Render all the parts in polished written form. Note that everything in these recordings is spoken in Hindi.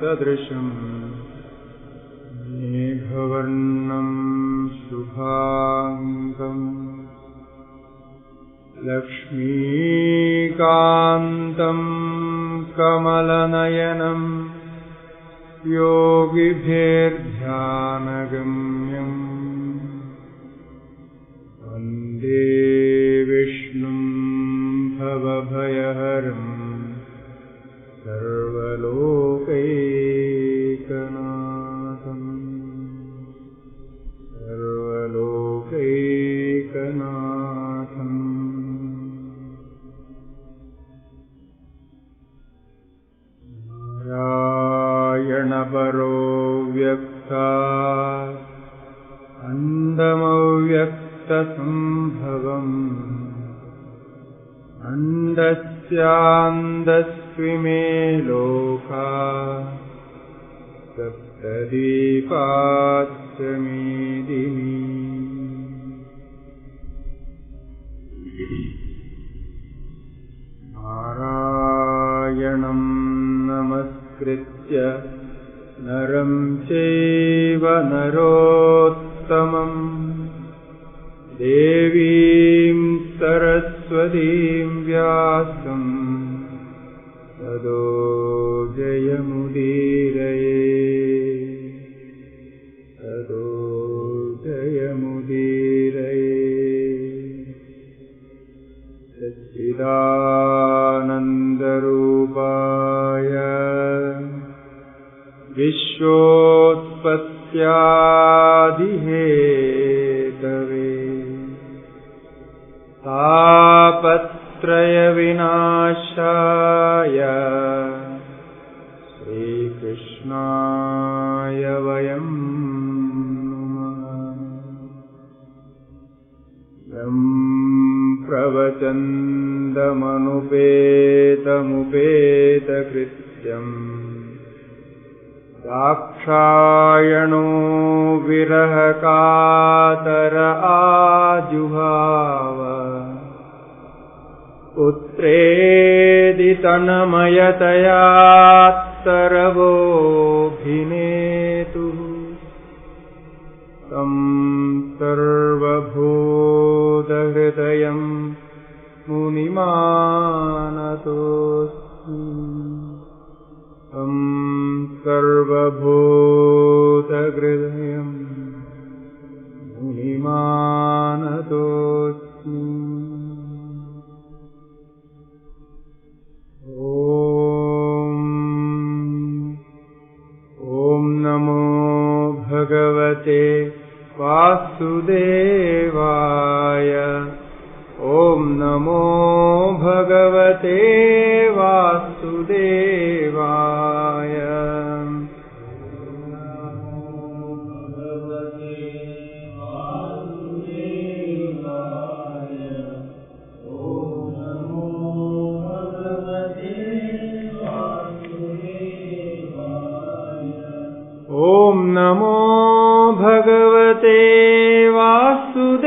सदृशम् मेघवर्णं शुभाङ्गम् लक्ष्मीकान्तं कमलनयनं योगिभिर्ध्यानगम्यम् वन्दे विष्णुं भवभयहरं सर्वलोकैकनाथम् नारायणपरो व्यक्तात् अण्डमव्यक्तसम्भवम् अण्डस्यान्दस्विमे लोकाः सप्तदीपाच्च मेदिनी नारायणं नमस्कृत्य नरं चैव नरोत्तमं देवीं सरस्वतीं व्यासं ततो जयमुदीरये सच्चिदानन्दरूपाय विश्वोत्पत्त्यादिहेतवे तापत्रयविनाशाय श्रीकृष्णाय वयं यं प्रवचन्दमनुपेतमुपेतकृत्यम् दाक्षायणो विरहकातर आजुहाव पुत्रेदि तन्मयतया तरवोऽभिनेतुः तं सर्वभूतहृदयं मुनिमानतोऽस्मि तं सर्वभूतहृदयं मुनिमानतोऽस्मि। ॐ नमो भगवते वासुदेवाय। ॐ नमो भगवते वासुदेवाय। ॐ नमो भगवते वासुदेवाय।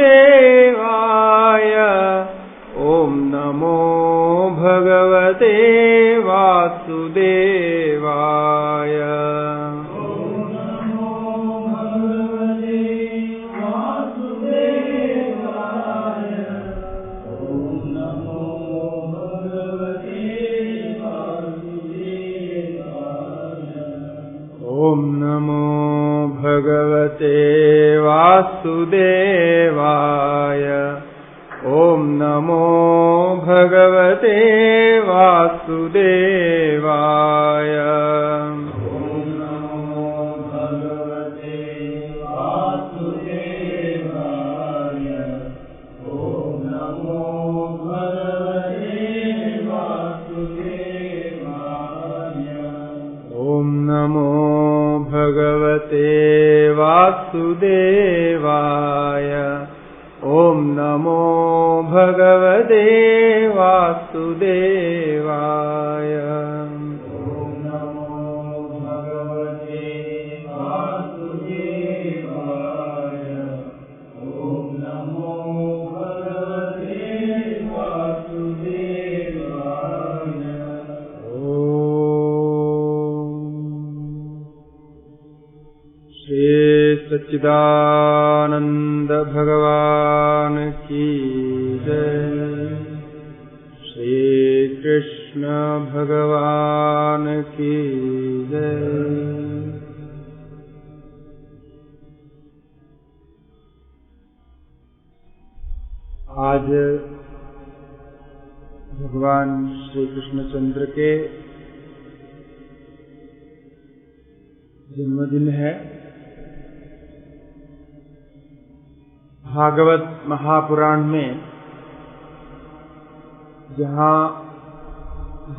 ॐ नमो भगवते वासुदेवाय। ॐ नमो भगवते वासुदेवाय। ॐ नमो भगवते वासुदेवाय। ॐ नमो भगवते वासुदेवाय। ॐ नमो भगवते वासुदेवाय। सच्चिदानंद भगवान की जय। श्री कृष्ण भगवान की जय। आज भगवान श्री कृष्णचंद्र के जन्मदिन है। भागवत महापुराण में जहाँ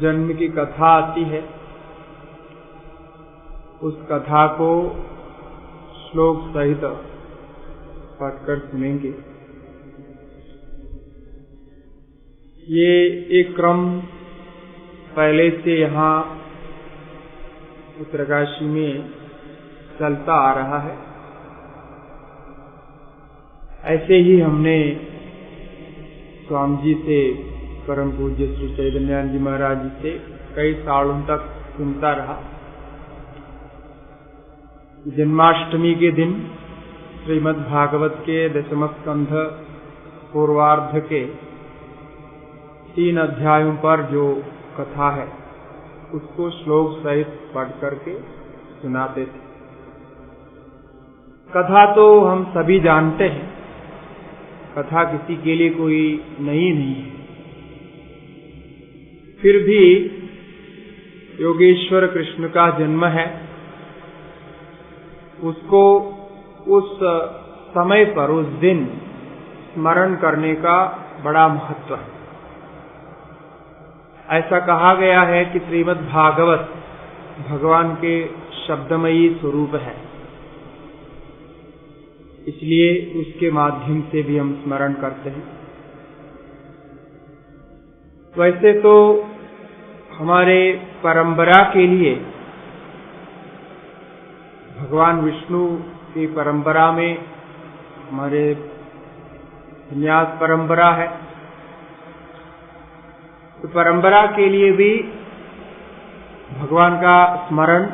जन्म की कथा आती है, उस कथा को श्लोक सहित पढ़कर सुनेंगे। ये एक क्रम पहले से यहाँ उत्तरकाशी में चलता आ रहा है। ऐसे ही हमने स्वामी जी से, परम पूज्य श्री चैतन्यानंद जी महाराज जी से कई सालों तक सुनता रहा। जन्माष्टमी के दिन श्रीमद् भागवत के दशम स्कंध पूर्वार्ध के 3 अध्यायों पर जो कथा है उसको श्लोक सहित पढ़ करके सुनाते थे। कथा तो हम सभी जानते हैं, कथा किसी के लिए कोई नई नहीं है। फिर भी योगेश्वर कृष्ण का जन्म है, उसको उस समय पर, उस दिन स्मरण करने का बड़ा महत्व है। ऐसा कहा गया है कि श्रीमद् भागवत भगवान के शब्दमयी स्वरूप है, इसलिए उसके माध्यम से भी हम स्मरण करते हैं। वैसे तो हमारे परंपरा के लिए भगवान विष्णु की परंपरा में हमारे संन्यास परंपरा है, तो परंपरा के लिए भी भगवान का स्मरण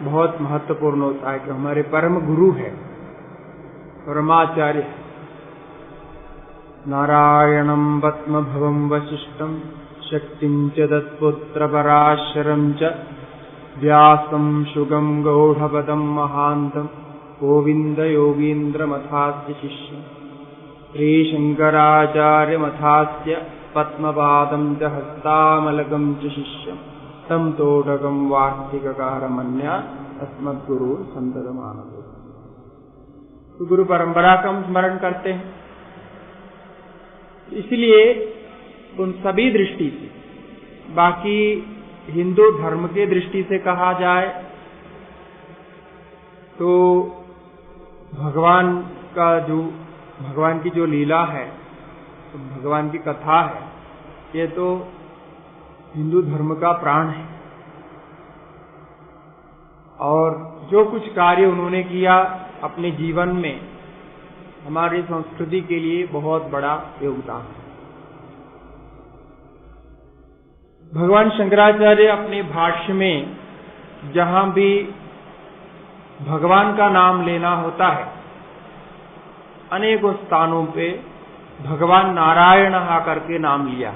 बहुत महत्वपूर्ण होता है कि हमारे परम गुरु है, परमाचार्य। नारायणं पद्मभवं वसिष्ठं शक्तिं च तत्पुत्र पराशरं च व्यासं शुगं गौड़पदं महान्तं गोविन्द योगीन्द्रमथास्य शिष्यं श्रीशंकराचार्यमथास्य पद्मपादं च हस्तामलकं च शिष्यं तं तोडकं वार्तिककारमन्या अस्मद्गुरु संततमानतो। तो गुरु परंपरा का हम स्मरण करते हैं। इसलिए उन सभी दृष्टि से, बाकी हिंदू धर्म के दृष्टि से कहा जाए तो भगवान की जो लीला है, तो भगवान की कथा है, ये तो हिंदू धर्म का प्राण है। और जो कुछ कार्य उन्होंने किया अपने जीवन में, हमारी संस्कृति के लिए बहुत बड़ा योगदान है। भगवान शंकराचार्य अपने भाष्य में जहां भी भगवान का नाम लेना होता है, अनेकों स्थानों पे भगवान नारायण आकर के नाम लिया,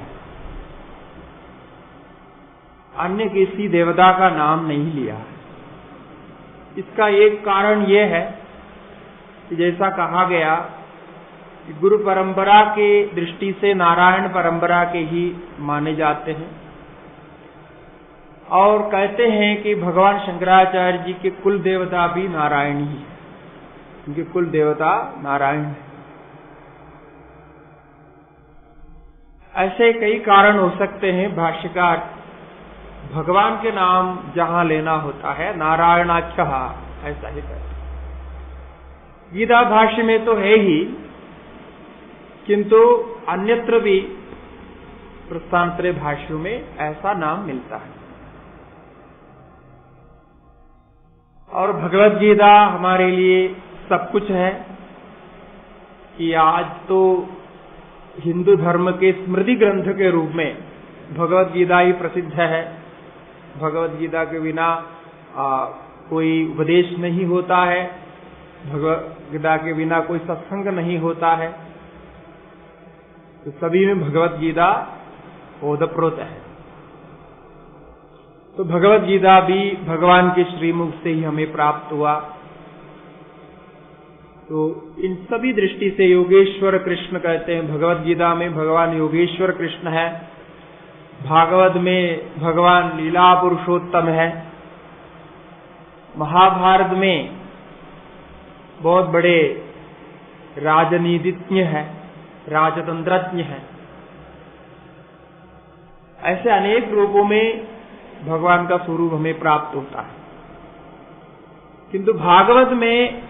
अन्य किसी देवता का नाम नहीं लिया। इसका एक कारण यह है कि जैसा कहा गया कि गुरु परंपरा के दृष्टि से नारायण परंपरा के ही माने जाते हैं, और कहते हैं कि भगवान शंकराचार्य जी के कुल देवता भी नारायण ही है, उनके कुल देवता नारायण है। ऐसे कई कारण हो सकते हैं। भाष्यकार भगवान के नाम जहां लेना होता है नारायणाख्यः ऐसा ही कहते हैं। गीता भाष्य में तो है ही, किंतु अन्यत्र भी प्रस्थानत्रय भाष्यों में ऐसा नाम मिलता है। और भगवत गीता हमारे लिए सब कुछ है कि आज तो हिंदू धर्म के स्मृति ग्रंथ के रूप में भगवत गीता ही प्रसिद्ध है। भगवत गीता के बिना कोई उपदेश नहीं होता है, भगवद गीता के बिना कोई सत्संग नहीं होता है, तो सभी में भगवद गीता ओतप्रोत है। तो भगवद गीता भी भगवान के श्रीमुख से ही हमें प्राप्त हुआ। तो इन सभी दृष्टि से योगेश्वर कृष्ण कहते हैं। भगवद गीता में भगवान योगेश्वर कृष्ण है, भागवत में भगवान लीला पुरुषोत्तम है, महाभारत में बहुत बड़े राजनीतिज्ञ हैं, राजतंत्रज्ञ हैं। ऐसे अनेक रूपों में भगवान का स्वरूप हमें प्राप्त होता है, किंतु भागवत में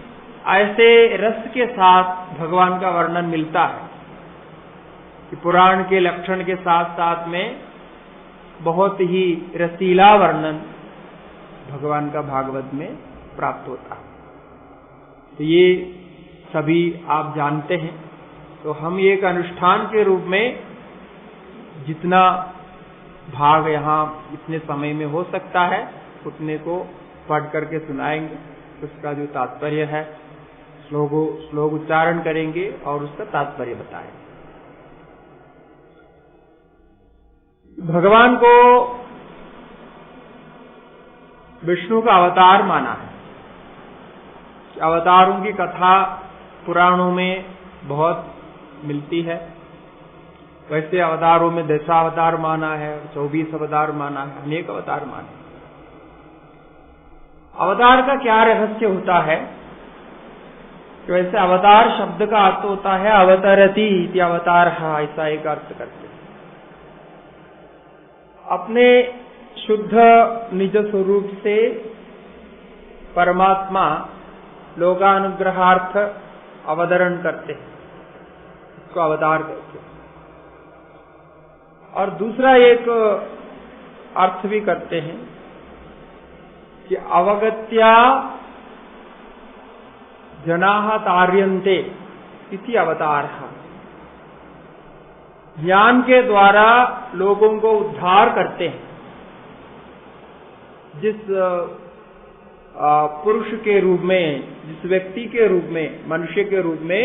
ऐसे रस के साथ भगवान का वर्णन मिलता है कि पुराण के लक्षण के साथ साथ में बहुत ही रसीला वर्णन भगवान का भागवत में प्राप्त होता है। तो ये सभी आप जानते हैं। तो हम एक अनुष्ठान के रूप में जितना भाग यहाँ इतने समय में हो सकता है उतने को पढ़ करके सुनाएंगे। उसका जो तात्पर्य है श्लोक उच्चारण करेंगे और उसका तात्पर्य बताएंगे। भगवान को विष्णु का अवतार माना है। अवतारों की कथा पुराणों में बहुत मिलती है। वैसे अवतारों में दशावतार माना है, 24 अवतार माना है, अनेक अवतार माने। अवतार का क्या रहस्य होता है कि वैसे अवतार शब्द का अर्थ होता है अवतरति इति अवतार, ऐसा एक अर्थ करते हैं। अपने शुद्ध निज स्वरूप से परमात्मा लोकानुग्रहार्थ अवतरण करते हैं, इसको अवतार कहते हैं। और दूसरा एक अर्थ भी करते हैं कि अवगत्या जनाः तार्यन्ते इति अवतारः। ज्ञान के द्वारा लोगों को उद्धार करते हैं। जिस पुरुष के रूप में, जिस व्यक्ति के रूप में, मनुष्य के रूप में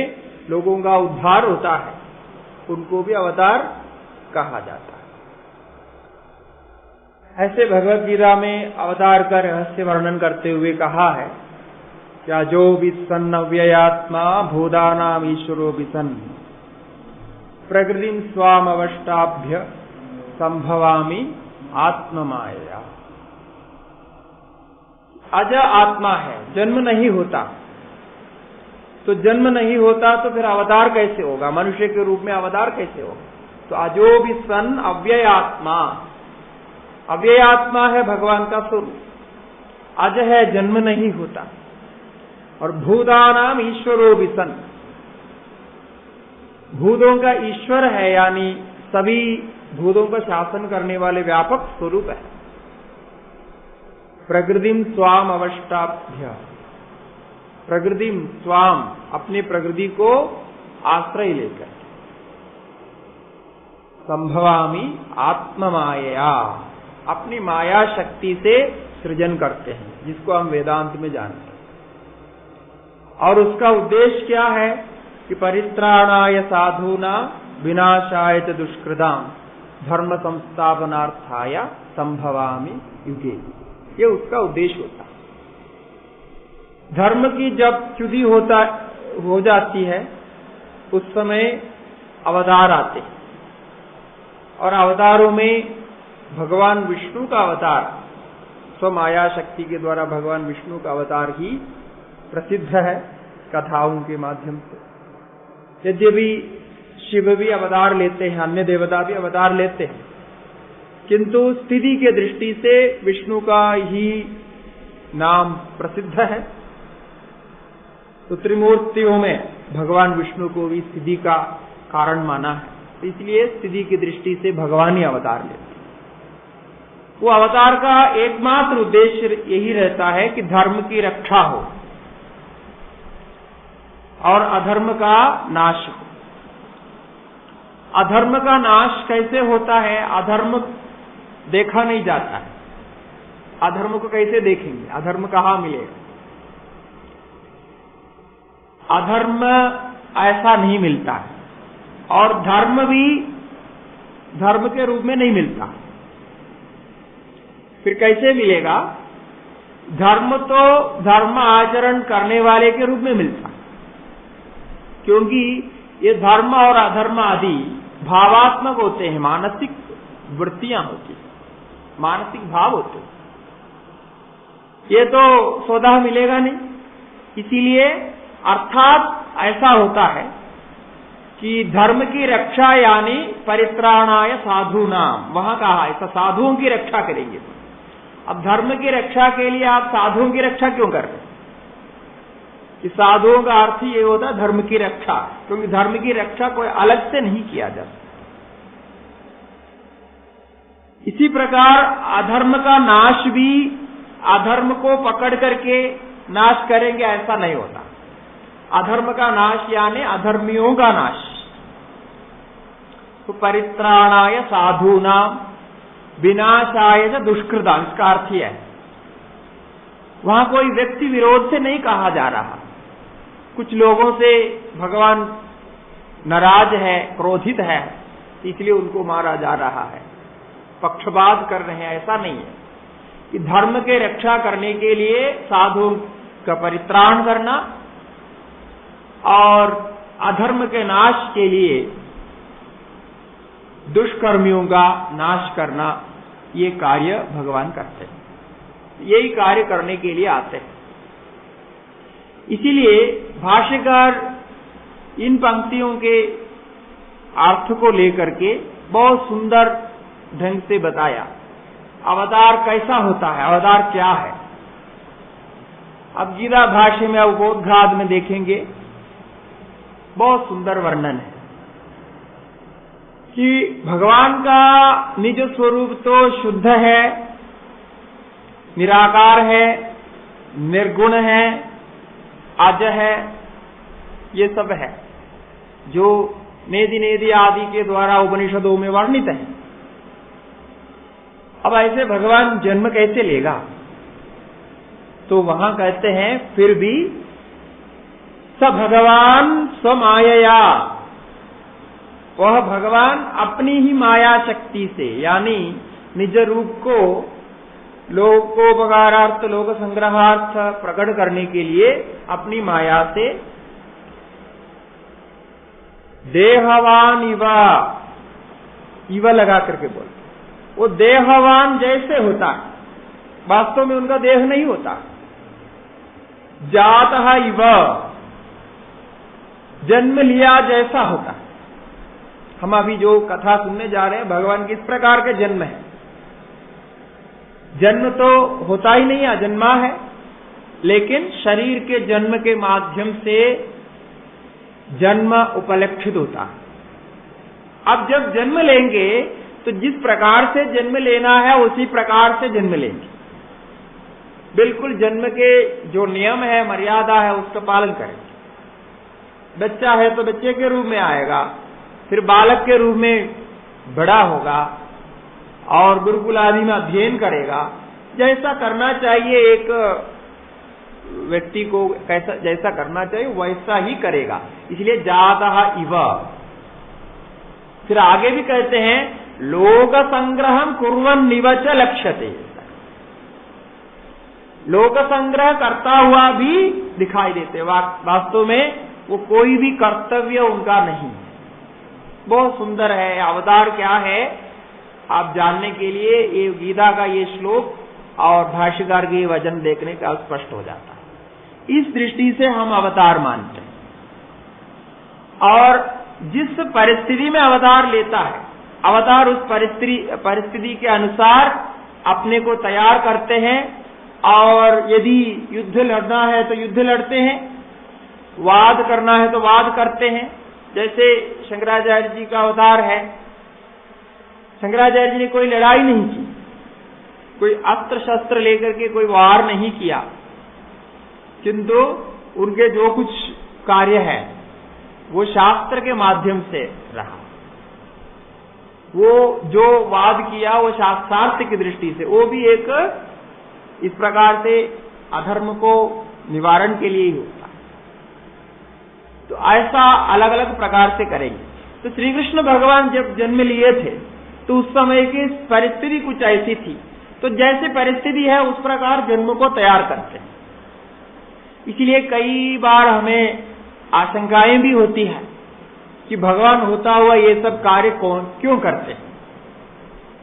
लोगों का उद्धार होता है, उनको भी अवतार कहा जाता है। ऐसे भगवद गीता में अवतार का रहस्य वर्णन करते हुए कहा है क्या जो विसन्न अव्ययात्मा भूतानाम ईश्वरो विसन् प्रकृतिम स्वाम अवष्टाभ्य संभवामि आत्ममाया। अज आत्मा है, जन्म नहीं होता। तो जन्म नहीं होता तो फिर अवतार कैसे होगा, मनुष्य के रूप में अवतार कैसे होगा? तो अजो भी सन अव्ययात्मा, अव्ययात्मा है भगवान का स्वरूप, अज है, जन्म नहीं होता। और भूतानाम ईश्वरो भी सन, भूतों का ईश्वर है, यानी सभी भूतों का शासन करने वाले व्यापक स्वरूप है। प्रकृतिम स्वाम अवष्टाभ्य, प्रकृतिम स्वाम, अपनी प्रकृति को आश्रय लेकर, संभवामि आत्ममाया, अपनी माया शक्ति से सृजन करते हैं, जिसको हम वेदांत में जानते हैं। और उसका उद्देश्य क्या है कि परित्राणाय साधूना विनाशाय च दुष्कृताम धर्म संस्थापनार्थाय संभवामि युगे। ये उसका उद्देश्य होता है। धर्म की जब च्युति हो जाती है उस समय अवतार आते हैं, और अवतारों में भगवान विष्णु का अवतार, स्वमाया शक्ति के द्वारा भगवान विष्णु का अवतार ही प्रसिद्ध है कथाओं के माध्यम से। यद्यपि शिव भी अवतार लेते हैं, अन्य देवता भी अवतार लेते हैं, किंतु स्थिति के दृष्टि से विष्णु का ही नाम प्रसिद्ध है। तो त्रिमूर्तियों में भगवान विष्णु को भी स्थिति का कारण माना है, तो इसलिए स्थिति की दृष्टि से भगवान ही अवतार लेते हैं। वो अवतार का एकमात्र उद्देश्य यही रहता है कि धर्म की रक्षा हो और अधर्म का नाश हो। अधर्म का नाश कैसे होता है? अधर्म देखा नहीं जाता है। अधर्म को कैसे देखेंगे? अधर्म कहाँ मिलेगा? अधर्म ऐसा नहीं मिलता है, और धर्म भी धर्म के रूप में नहीं मिलता। फिर कैसे मिलेगा? धर्म तो धर्म आचरण करने वाले के रूप में मिलता, क्योंकि ये धर्म और अधर्म आदि भावात्मक होते हैं, मानसिक वृत्तियां होती हैं, मानसिक भाव होते हैं। ये तो स्वतः मिलेगा नहीं। इसीलिए अर्थात ऐसा होता है कि धर्म की रक्षा यानी परित्राणाय साधूनाम, वहां कहा ऐसा साधुओं की रक्षा करेंगे। अब धर्म की रक्षा के लिए आप साधुओं की रक्षा क्यों कर रहे हैं? कि साधुओं का अर्थ ये होता है धर्म की रक्षा, क्योंकि धर्म की रक्षा कोई अलग से नहीं किया जा सकता। इसी प्रकार अधर्म का नाश भी अधर्म को पकड़ करके नाश करेंगे ऐसा नहीं होता। अधर्म का नाश यानी अधर्मियों का नाश। तो परित्राणाय साधूनाम विनाशाय च दुष्कृताम, इसका अर्थ ही है। वहां कोई व्यक्ति विरोध से नहीं कहा जा रहा। कुछ लोगों से भगवान नाराज है, क्रोधित है, इसलिए उनको मारा जा रहा है, पक्षपात कर रहे हैं, ऐसा नहीं है। कि धर्म के रक्षा करने के लिए साधुओं का परित्राण करना और अधर्म के नाश के लिए दुष्कर्मियों का नाश करना, ये कार्य भगवान करते हैं। यही कार्य करने के लिए आते हैं। इसीलिए भाष्यकार इन पंक्तियों के अर्थ को लेकर के बहुत सुंदर ढंग से बताया। अवतार कैसा होता है, अवतार क्या है। अब गीता भाष्य में उपोद्घात में देखेंगे, बहुत सुंदर वर्णन है कि भगवान का निज स्वरूप तो शुद्ध है, निराकार है, निर्गुण है, अज है, ये सब है जो नेदि नेदि आदि के द्वारा उपनिषदों में वर्णित है। अब ऐसे भगवान जन्म कैसे लेगा? तो वहां कहते हैं फिर भी स भगवान स्वमायया, वह भगवान अपनी ही माया शक्ति से यानी निज रूप को लोकोपकारार्थ लोक संग्रहार्थ प्रकट करने के लिए अपनी माया से देहवान इवा लगा करके बोल, वो देहवान जैसे होता है, वास्तव में उनका देह नहीं होता। जातः इव, जन्म लिया जैसा होता है। हम अभी जो कथा सुनने जा रहे हैं भगवान किस प्रकार के जन्म है। जन्म तो होता ही नहीं, अजन्मा है, लेकिन शरीर के जन्म के माध्यम से जन्म उपलक्षित होता है। अब जब जन्म लेंगे तो जिस प्रकार से जन्म लेना है उसी प्रकार से जन्म लेंगे। बिल्कुल जन्म के जो नियम है, मर्यादा है, उसका पालन करेंगे। बच्चा है तो बच्चे के रूप में आएगा, फिर बालक के रूप में बड़ा होगा और गुरुकुल आदि में अध्ययन करेगा। जैसा करना चाहिए एक व्यक्ति को, कैसा जैसा करना चाहिए वैसा ही करेगा। इसलिए जातः इव। फिर आगे भी कहते हैं लोक संग्रहम कुर्वन् निवच लक्ष्यते, लोक संग्रह करता हुआ भी दिखाई देते। वास्तव में वो कोई भी कर्तव्य उनका नहीं। बहुत सुंदर है। अवतार क्या है आप जानने के लिए ये गीता का ये श्लोक और भाष्यकार के वचन देखने का स्पष्ट हो जाता है। इस दृष्टि से हम अवतार मानते हैं। और जिस परिस्थिति में अवतार लेता है, अवतार उस परिस्थिति के अनुसार अपने को तैयार करते हैं। और यदि युद्ध लड़ना है तो युद्ध लड़ते हैं, वाद करना है तो वाद करते हैं। जैसे शंकराचार्य जी का अवतार है, शंकराचार्य जी ने कोई लड़ाई नहीं की, कोई अस्त्र शस्त्र लेकर के कोई वार नहीं किया, किंतु उनके जो कुछ कार्य है वो शास्त्र के माध्यम से रहा। वो जो वाद किया वो शास्त्रार्थ की दृष्टि से, वो भी एक इस प्रकार से अधर्म को निवारण के लिए ही होता है। तो ऐसा अलग अलग प्रकार से करेंगे। तो श्री कृष्ण भगवान जब जन्म लिए थे तो उस समय की परिस्थिति कुछ ऐसी थी, तो जैसे परिस्थिति है उस प्रकार जन्म को तैयार करते हैं। इसलिए कई बार हमें आशंकाएं भी होती है कि भगवान होता हुआ ये सब कार्य क्यों करते हैं,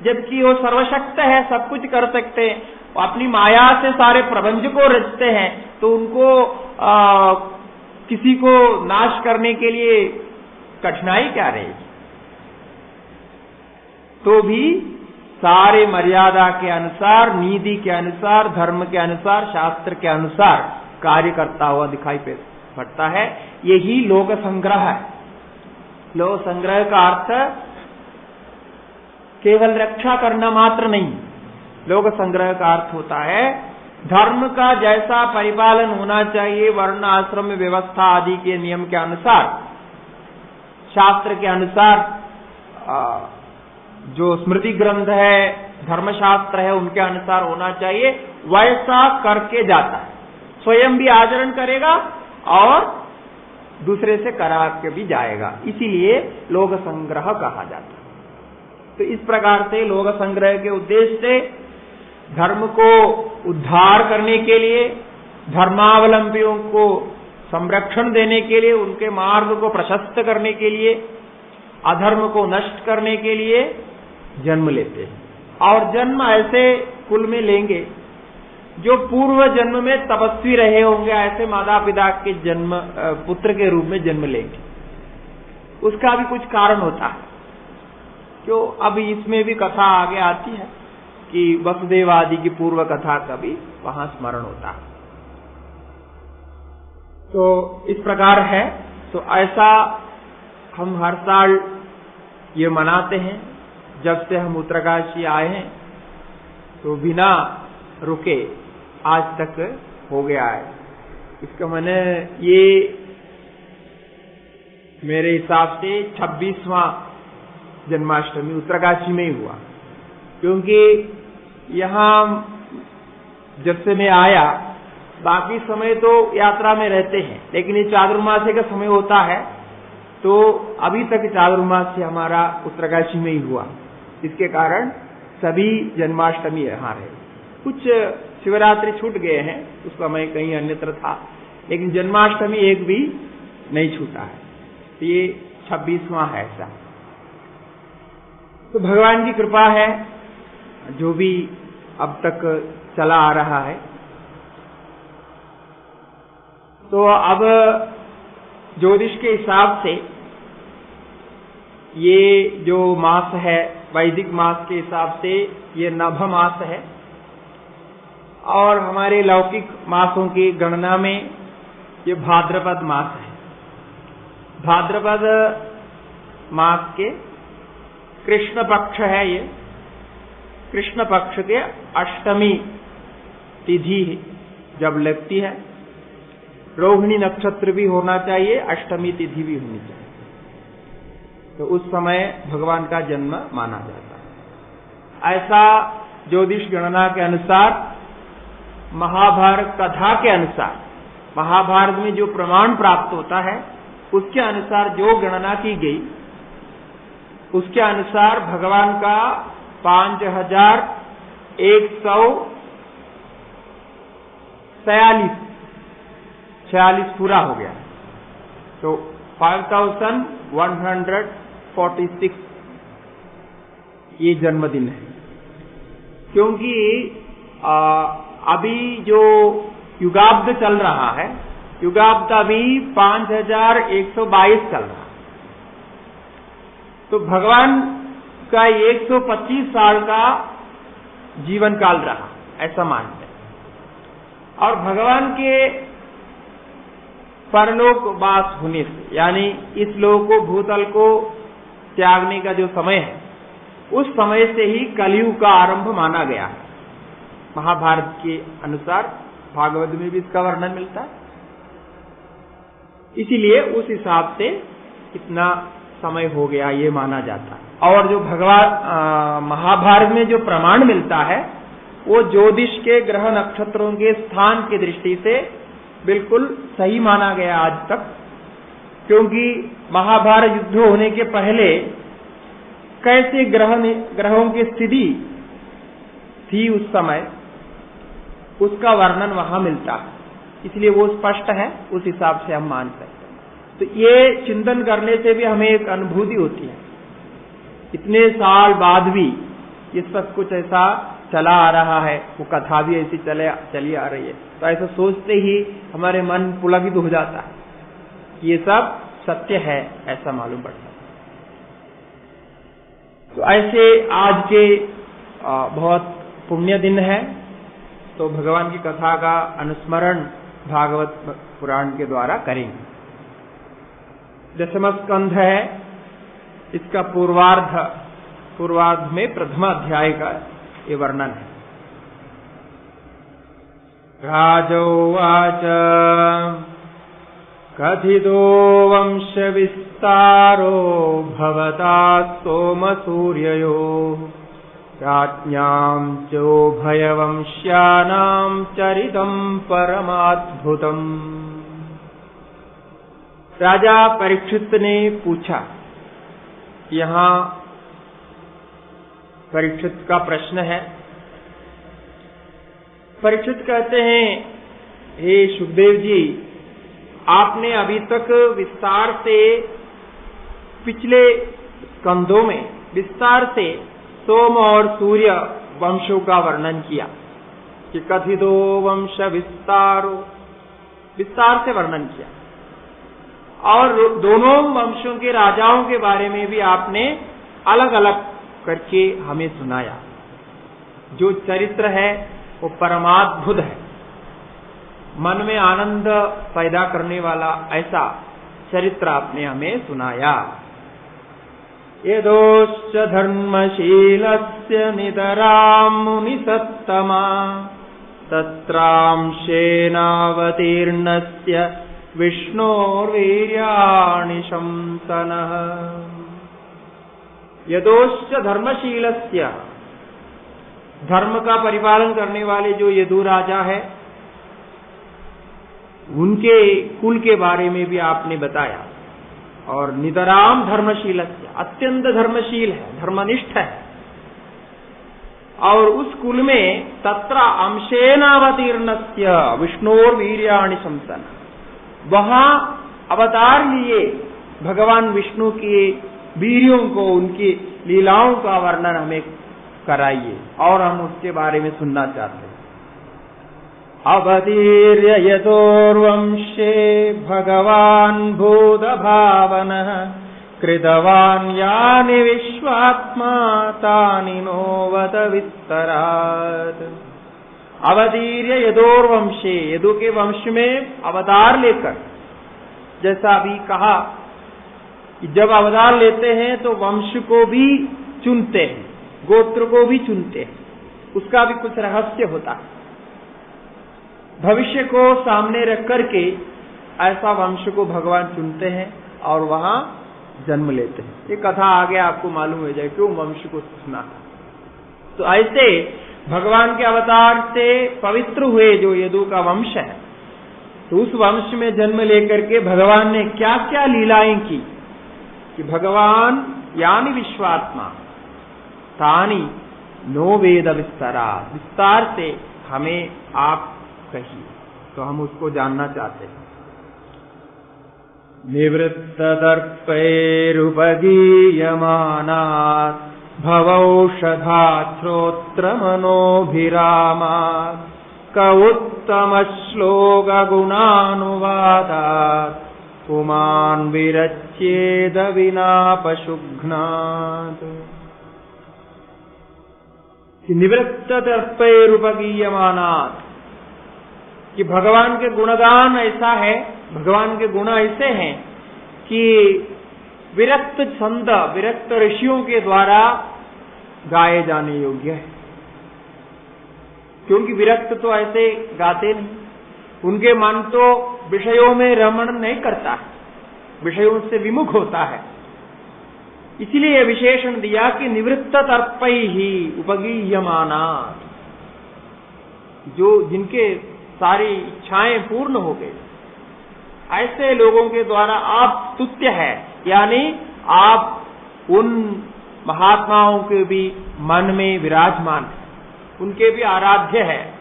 जबकि वो सर्वशक्त है, सब कुछ कर सकते हैं, अपनी माया से सारे प्रपंच को रचते हैं, तो उनको किसी को नाश करने के लिए कठिनाई क्या रहेगी। तो भी सारे मर्यादा के अनुसार, नीति के अनुसार, धर्म के अनुसार, शास्त्र के अनुसार कार्य करता हुआ दिखाई पड़ता है। यही लोक संग्रह है। लोक संग्रह का अर्थ केवल रक्षा करना मात्र नहीं, लोक संग्रह का अर्थ होता है धर्म का जैसा परिपालन होना चाहिए, वर्ण आश्रम व्यवस्था आदि के नियम के अनुसार, शास्त्र के अनुसार, जो स्मृति ग्रंथ है, धर्मशास्त्र है, उनके अनुसार होना चाहिए, वैसा करके जाता है। स्वयं भी आचरण करेगा और दूसरे से करा के भी जाएगा, इसीलिए लोक संग्रह कहा जाता है। तो इस प्रकार से लोक संग्रह के उद्देश्य से धर्म को उद्धार करने के लिए, धर्मावलंबियों को संरक्षण देने के लिए, उनके मार्ग को प्रशस्त करने के लिए, अधर्म को नष्ट करने के लिए जन्म लेते हैं। और जन्म ऐसे कुल में लेंगे जो पूर्व जन्म में तपस्वी रहे होंगे, ऐसे माता पिता के जन्म पुत्र के रूप में जन्म लेंगे। उसका भी कुछ कारण होता है, जो अब इसमें भी कथा आगे आती है कि वसुदेव आदि की पूर्व कथा का भी वहां स्मरण होता है। तो इस प्रकार है। तो ऐसा हम हर साल ये मनाते हैं। जब से हम उत्तरकाशी आए हैं तो बिना रुके आज तक हो गया है। इसका मैंने ये मेरे हिसाब से 26वां जन्माष्टमी उत्तरकाशी में ही हुआ, क्योंकि यहाँ जब से मैं आया, बाकी समय तो यात्रा में रहते हैं, लेकिन ये चातुर्मास्य का समय होता है, तो अभी तक चातुर्मास्य हमारा उत्तरकाशी में ही हुआ। इसके कारण सभी जन्माष्टमी यहाँ रहे। कुछ शिवरात्रि छूट गए हैं, उस समय कहीं अन्यत्र था, लेकिन जन्माष्टमी एक भी नहीं छूटा है। तो ये 26वां है ऐसा। तो भगवान की कृपा है, जो भी अब तक चला आ रहा है। तो अब ज्योतिष के हिसाब से ये जो मास है, वैदिक मास के हिसाब से ये नभ मास है, और हमारे लौकिक मासों की गणना में ये भाद्रपद मास है। भाद्रपद मास के कृष्ण पक्ष है ये। कृष्ण पक्ष के अष्टमी तिथि जब लगती है, रोहिणी नक्षत्र भी होना चाहिए, अष्टमी तिथि भी होनी चाहिए, तो उस समय भगवान का जन्म माना जाता है। ऐसा ज्योतिष गणना के अनुसार, महाभारत कथा के अनुसार, महाभारत में जो प्रमाण प्राप्त होता है उसके अनुसार जो गणना की गई, उसके अनुसार भगवान का 5146 पूरा हो गया। तो 5146 ये जन्मदिन है। क्योंकि अभी जो युगाब्द चल रहा है, युगाब्द अभी 5122 चल रहा है। तो भगवान का 125 साल का जीवन काल रहा, ऐसा मानते हैं। और भगवान के परलोक वास होने से, यानी इस लोक को, भूतल को त्यागने का जो समय है, उस समय से ही कलयुग का आरंभ माना गया है। महाभारत के अनुसार भागवत में भी इसका वर्णन मिलता है। इसीलिए उस हिसाब से इतना समय हो गया ये माना जाता है। और जो भगवान महाभारत में जो प्रमाण मिलता है वो ज्योतिष के ग्रह नक्षत्रों के स्थान की दृष्टि से बिल्कुल सही माना गया आज तक। क्योंकि महाभारत युद्ध होने के पहले कैसे ग्रहों की स्थिति थी उस समय, उसका वर्णन वहां मिलता है, इसलिए वो स्पष्ट है, उस हिसाब से हम मान सकते हैं। तो ये चिंतन करने से भी हमें एक अनुभूति होती है, इतने साल बाद भी ये सब कुछ ऐसा चला आ रहा है, वो कथा भी ऐसी चली आ रही है, तो ऐसा सोचते ही हमारे मन पुलकित हो जाता है कि ये सब सत्य है, ऐसा मालूम पड़ता है। तो ऐसे आज के बहुत पुण्य दिन है, तो भगवान की कथा का अनुस्मरण भागवत पुराण के द्वारा करेंगे। दशम स्कंध है, इसका पूर्वार्ध में प्रथम अध्याय का ये वर्णन है। राजोवाच कथितो वंश विस्तारो भवता सोमसूर्ययो राज्ञां चोभयवंश्यानां चरितं परमाद्भुतम्। राजा परीक्षित ने पूछा, यहाँ परीक्षित का प्रश्न है। परीक्षित कहते हैं, हे सुखदेव जी, आपने अभी तक विस्तार से पिछले स्कंधों में विस्तार से सोम और सूर्य वंशों का वर्णन किया कि कथितो वंश विस्तारो, विस्तार से वर्णन किया, और दोनों वंशों के राजाओं के बारे में भी आपने अलग अलग करके हमें सुनाया। जो चरित्र है वो परमाद्भुत है, मन में आनंद पैदा करने वाला ऐसा चरित्र आपने हमें सुनाया। यदोश्च धर्मशीलस्य नितरां मुनिसत्तमा तत्रांशेनावतीर्णस्य विष्णोर्वीर्याणि शंसनः। यदोश्च धर्मशीलस्य, धर्म का परिपालन करने वाले जो यदु राजा है, उनके कुल के बारे में भी आपने बताया। और नितराम धर्मशीलस्य, अत्यंत धर्मशील है, धर्मनिष्ठ है, और उस कुल में तत्र अंशेनावतीर्णस्य विष्णोर्वीर्याणि शंसन, वहां अवतार लिए भगवान विष्णु के वीर्यों को, उनकी लीलाओं का वर्णन हमें कराइए, और हम उसके बारे में सुनना चाहते हैं। अवतीर्य यतोर्वंशे भगवान् भूतभावनः कृतवान् यानि विश्वात्मा तानि नोवत विस्तरात्। अवतीर्य यदोर्वंशे, यदु के वंश में अवतार लेकर, जैसा अभी कहा कि जब अवतार लेते हैं तो वंश को भी चुनते हैं, गोत्र को भी चुनते हैं, उसका भी कुछ रहस्य होता है। भविष्य को सामने रख करके ऐसा वंश को भगवान चुनते हैं और वहां जन्म लेते हैं। ये कथा आगे आपको मालूम हो जाए क्यों वंश को चुना। तो ऐसे भगवान के अवतार से पवित्र हुए जो यदु का वंश है, तो उस वंश में जन्म लेकर के भगवान ने क्या क्या लीलाएं की कि भगवान यानी विश्वात्मा तानी नो वेद विस्तरा, विस्तार से हमें आप कहिए, तो हम उसको जानना चाहते हैं। निवृत्त दर्पैरुपगीयमानात् भवौषधा श्रोत्र मनोभिरामात् क उत्तम श्लोक गुणानुवादात् पुमान् विरच्येद विना पशुघ्नात्। निवृत्त दर्पैरुपगीयमानात्, कि भगवान के गुणगान ऐसा है, भगवान के गुण ऐसे हैं कि विरक्त छंद, विरक्त ऋषियों के द्वारा गाए जाने योग्य है। क्योंकि विरक्त तो ऐसे गाते नहीं, उनके मन तो विषयों में रमण नहीं करता, विषयों से विमुख होता है। इसलिए यह विशेषण दिया कि निवृत्त तर्पै ही उपगीयमाना, जो जिनके सारी इच्छाएं पूर्ण हो गई, ऐसे लोगों के द्वारा आप स्तुत्य है, यानी आप उन महात्माओं के भी मन में विराजमान है, उनके भी आराध्य है।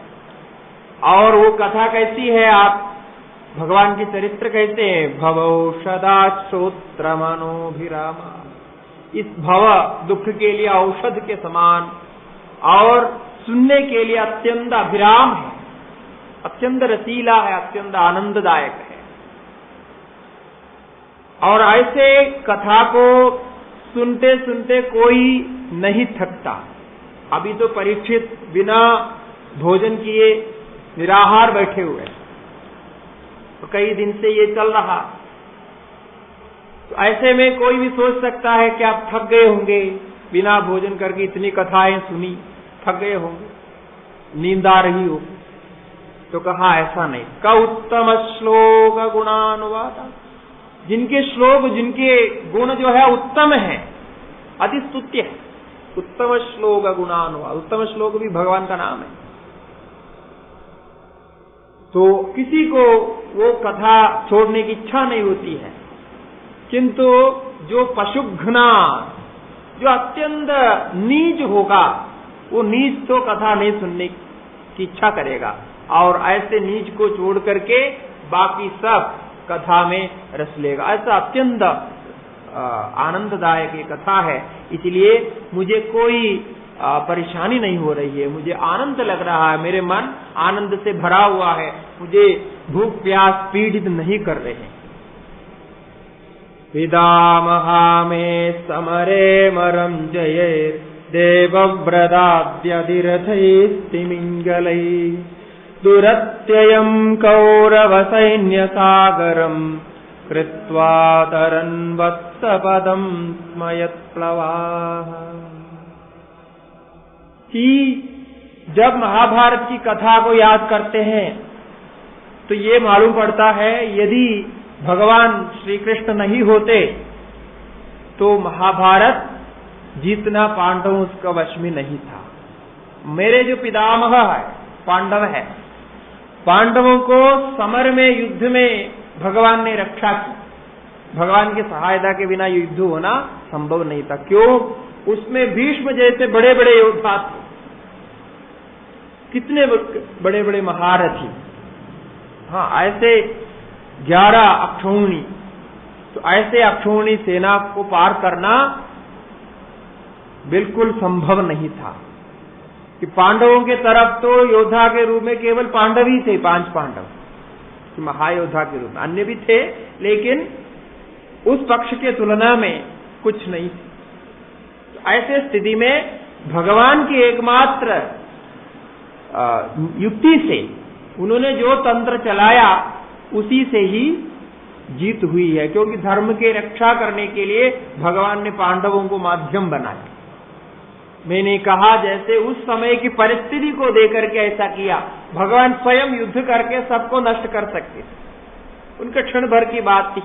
और वो कथा कैसी है, आप भगवान के चरित्र कहते हैं, भवौषधा श्रोत्र मनोभिरामा, इस भव दुख के लिए औषध के समान और सुनने के लिए अत्यंत अभिराम है, अत्यंत रसीला है, अत्यंत आनंददायक है। और ऐसे कथा को सुनते सुनते कोई नहीं थकता। अभी तो परीक्षित बिना भोजन किए निराहार बैठे हुए, तो कई दिन से ये चल रहा। तो ऐसे में कोई भी सोच सकता है कि आप थक गए होंगे, बिना भोजन करके इतनी कथाएं सुनी, थक गए होंगे, नींद आ रही हो। तो कहा ऐसा नहीं, क उत्तम श्लोक गुणानुवाद, जिनके श्लोक, जिनके गुण जो है उत्तम है, अति स्तुत्य है, उत्तम श्लोक गुणानुवाद। उत्तम श्लोक भी भगवान का नाम है। तो किसी को वो कथा छोड़ने की इच्छा नहीं होती है, किंतु जो पशुघ्ना, जो अत्यंत नीच होगा, वो नीच तो कथा नहीं सुनने की इच्छा करेगा, और ऐसे नीच को छोड़ करके बाकी सब कथा में रस लेगा। ऐसा अत्यंत आनंददायक ये कथा है, इसलिए मुझे कोई परेशानी नहीं हो रही है, मुझे आनंद लग रहा है, मेरे मन आनंद से भरा हुआ है, मुझे भूख प्यास पीड़ित नहीं कर रहे हैं। पितामहा में समरे मरम जये देवव्रताद्यधिरथैस्तिमिङ्गलै दुरत्ययं कौरवसैन्यसागरं कृत्वा तरन् वत्सपदं स्मयत्प्लवाः। कि जब महाभारत की कथा को याद करते हैं तो ये मालूम पड़ता है, यदि भगवान श्री कृष्ण नहीं होते तो महाभारत जीतना पांडवों उसका वश में नहीं था। मेरे जो पितामह है पांडव है, पांडवों को समर में, युद्ध में भगवान ने रक्षा की। भगवान की सहायता के बिना युद्ध होना संभव नहीं था। क्यों? उसमें भीष्म जैसे बड़े बड़े योद्धा थे, कितने बड़े बड़े महारथी। हाँ, ऐसे 11 अक्षौहिणी, तो ऐसे अक्षौहिणी सेना को पार करना बिल्कुल संभव नहीं था। कि पांडवों के तरफ तो योद्धा के रूप में केवल पांडव ही थे, 5 पांडव महायोद्धा के रूप में, अन्य भी थे, लेकिन उस पक्ष के तुलना में कुछ नहीं थे। तो ऐसे स्थिति में भगवान की एकमात्र युक्ति से उन्होंने जो तंत्र चलाया उसी से ही जीत हुई है, क्योंकि धर्म की रक्षा करने के लिए भगवान ने पांडवों को माध्यम बनाया। मैंने कहा जैसे उस समय की परिस्थिति को देकर के ऐसा किया। भगवान स्वयं युद्ध करके सबको नष्ट कर सकते, उनके क्षण भर की बात थी,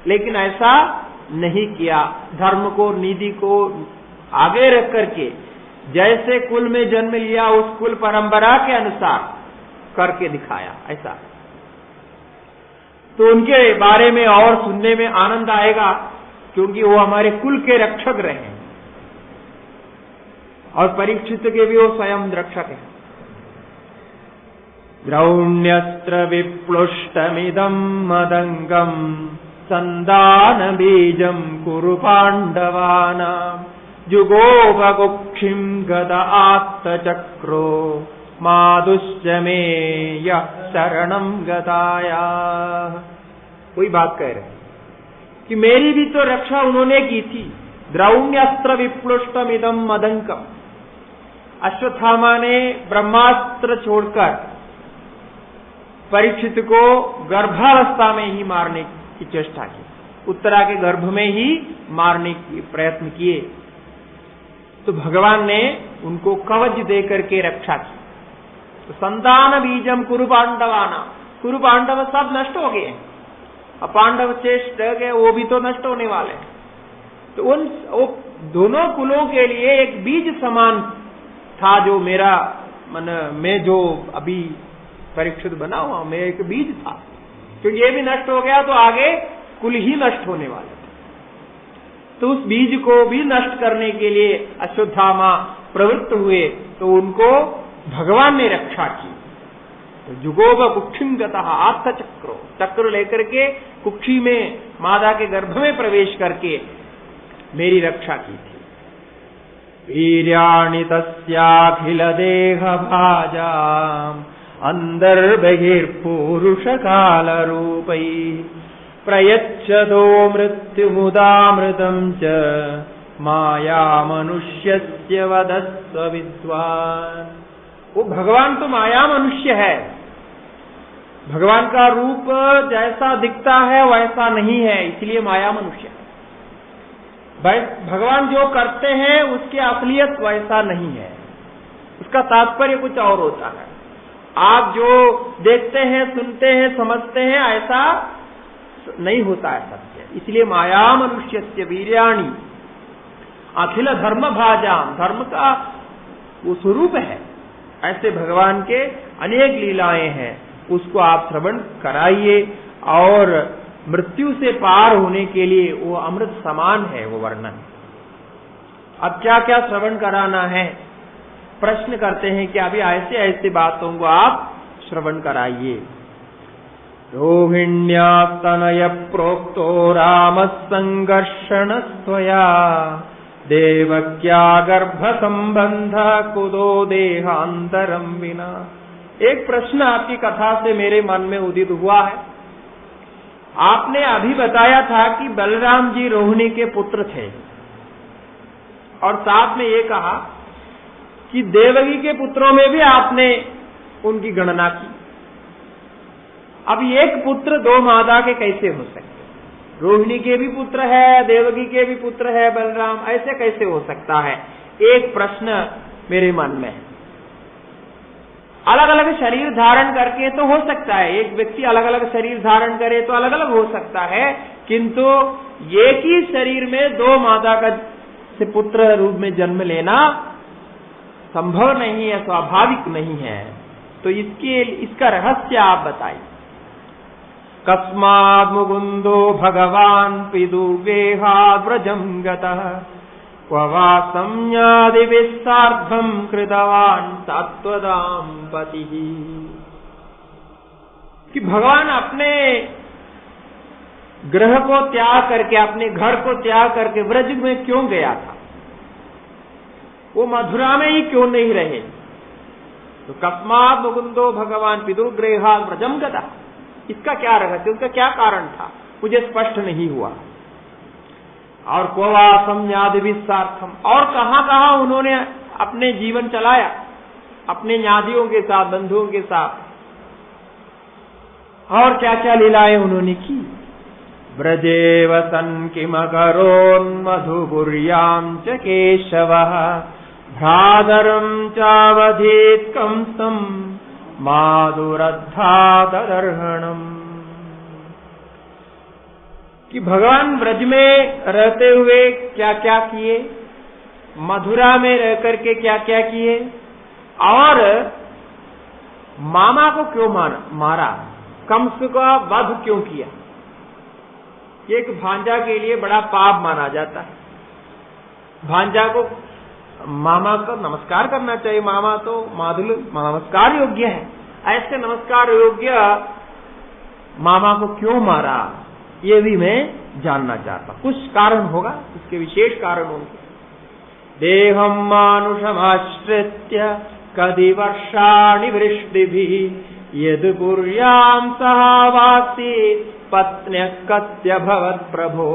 लेकिन ऐसा नहीं किया। धर्म को, नीति को आगे रख करके जैसे कुल में जन्म लिया उस कुल परंपरा के अनुसार करके दिखाया। ऐसा तो उनके बारे में और सुनने में आनंद आएगा, क्योंकि वो हमारे कुल के रक्षक रहे, और परीक्षित के भी वो स्वयं रक्षक है। द्रौण्यस्त्र विप्लुष्टमिदं मदंगम संदान बीजं कुरु पांडवानां जुगोपकुक्षिं गद आत्तचक्रो मादुश्च मे यः शरणं गताया। कोई बात कह रहे कि मेरी भी तो रक्षा उन्होंने की थी। द्रौण्यस्त्र विप्लुष्टमिदं मदंकम, अश्वत्थामा ने ब्रह्मास्त्र छोड़कर परीक्षित को गर्भावस्था में ही मारने की चेष्टा की, उत्तरा के गर्भ में ही मारने की प्रयत्न किए। तो भगवान ने उनको कवच देकर के रक्षा की। तो संतान बीजम कुरु पांडवाना, कुरु पांडव सब नष्ट हो गए, अब पांडव शेष रह गए, वो भी तो नष्ट होने वाले हैं। तो उन दोनों कुलों के लिए एक बीज समान था, जो मेरा मैं जो अभी परीक्षित बना हुआ, मैं एक बीज था। क्योंकि ये भी नष्ट हो गया तो आगे कुल ही नष्ट होने वाला। तो उस बीज को भी नष्ट करने के लिए अश्वत्थामा प्रवृत्त हुए, तो उनको भगवान ने रक्षा की। तो जुगोब कुक्षिम गतः आत्थ चक्रो, चक्र लेकर के कुक्षी में मादा के गर्भ में प्रवेश करके मेरी रक्षा की थी। वीर्याणि तस्याखिल देह भाजाम अंदर्बहिर्पुरुष काल रूपै प्रयच्छदो मृत्युमुदामृतं च माया मनुष्यस्य वदस्व विद्वान्। वो भगवान तो माया मनुष्य है, भगवान का रूप जैसा दिखता है वैसा नहीं है, इसलिए माया मनुष्य है। भगवान जो करते हैं उसकी असलियत वैसा नहीं है, उसका तात्पर्य कुछ और होता है। आप जो देखते हैं, सुनते हैं, समझते हैं, ऐसा नहीं होता है सत्य। इसलिए माया मनुष्यस्य वीर्याणि अखिल धर्म भाजाम, धर्म का वो स्वरूप है। ऐसे भगवान के अनेक लीलाएं हैं, उसको आप श्रवण कराइए। और मृत्यु से पार होने के लिए वो अमृत समान है वो वर्णन। अब क्या क्या श्रवण कराना है, प्रश्न करते हैं कि अभी ऐसे ऐसे बातों को आप श्रवण कराइए। रोहिण्यास्तनय प्रोक्तो राम संघर्षण स्वया देवक्या गर्भ संबंध कुदो देहांतरम विना। एक प्रश्न आपकी कथा से मेरे मन में उदित हुआ है। आपने अभी बताया था कि बलराम जी रोहिणी के पुत्र थे, और साथ में ये कहा कि देवकी के पुत्रों में भी आपने उनकी गणना की। अब एक पुत्र दो मादा के कैसे हो सकते? रोहिणी के भी पुत्र है, देवकी के भी पुत्र है बलराम, ऐसे कैसे हो सकता है? एक प्रश्न मेरे मन में है। अलग अलग शरीर धारण करके तो हो सकता है, एक व्यक्ति अलग अलग शरीर धारण करे तो अलग अलग हो सकता है, किंतु एक ही शरीर में दो मादा का से पुत्र रूप में जन्म लेना संभव नहीं है, स्वाभाविक नहीं है। तो इसका रहस्य आप बताइए। कस्माद् मुकुंदो भगवान पितुर्गेहाद् व्रजं गतः क्व वा संज्ञादिभिः सार्धं कृतवान् सात्वतां पतिः। कि भगवान अपने ग्रह को त्याग करके, अपने घर को त्याग करके व्रज में क्यों गया था? वो मथुरा में ही क्यों नहीं रहे? तो कस्माद् मुकुंदो भगवान पितुर्गेहाद् व्रजं गतः, इसका क्या रहस्य, उसका क्या कारण था, मुझे स्पष्ट नहीं हुआ। और क्ववा संज्ञादिभिः सार्थम, और कहां कहां उन्होंने अपने जीवन चलाया अपने न्यादियों के साथ, बंधुओं के साथ, और क्या क्या लीलाएं उन्होंने की। ब्रजे वसन् किमकरोन् मधुपुर्यां च केशवः भ्रातरं चावधीत् कंसं माधुरद्धा तदर्हणम्। कि भगवान ब्रज में रहते हुए क्या क्या किए, मथुरा में रह करके क्या क्या किए, और मामा को क्यों मारा, कंस का वध क्यों किया। एक भांजा के लिए बड़ा पाप माना जाता है। भांजा को मामा को नमस्कार करना चाहिए, मामा तो माधुल नमस्कार योग्य है। ऐसे नमस्कार योग्य मामा को क्यों मारा, ये भी मैं जानना चाहता। कुछ कारण होगा, इसके विशेष कारण होंगे। देहम मानुषमाश्रित्य कति वर्षाणि वृष्टिभिः यद् पुर्यां सहावासी पत्न्य कस्य भवत् प्रभो।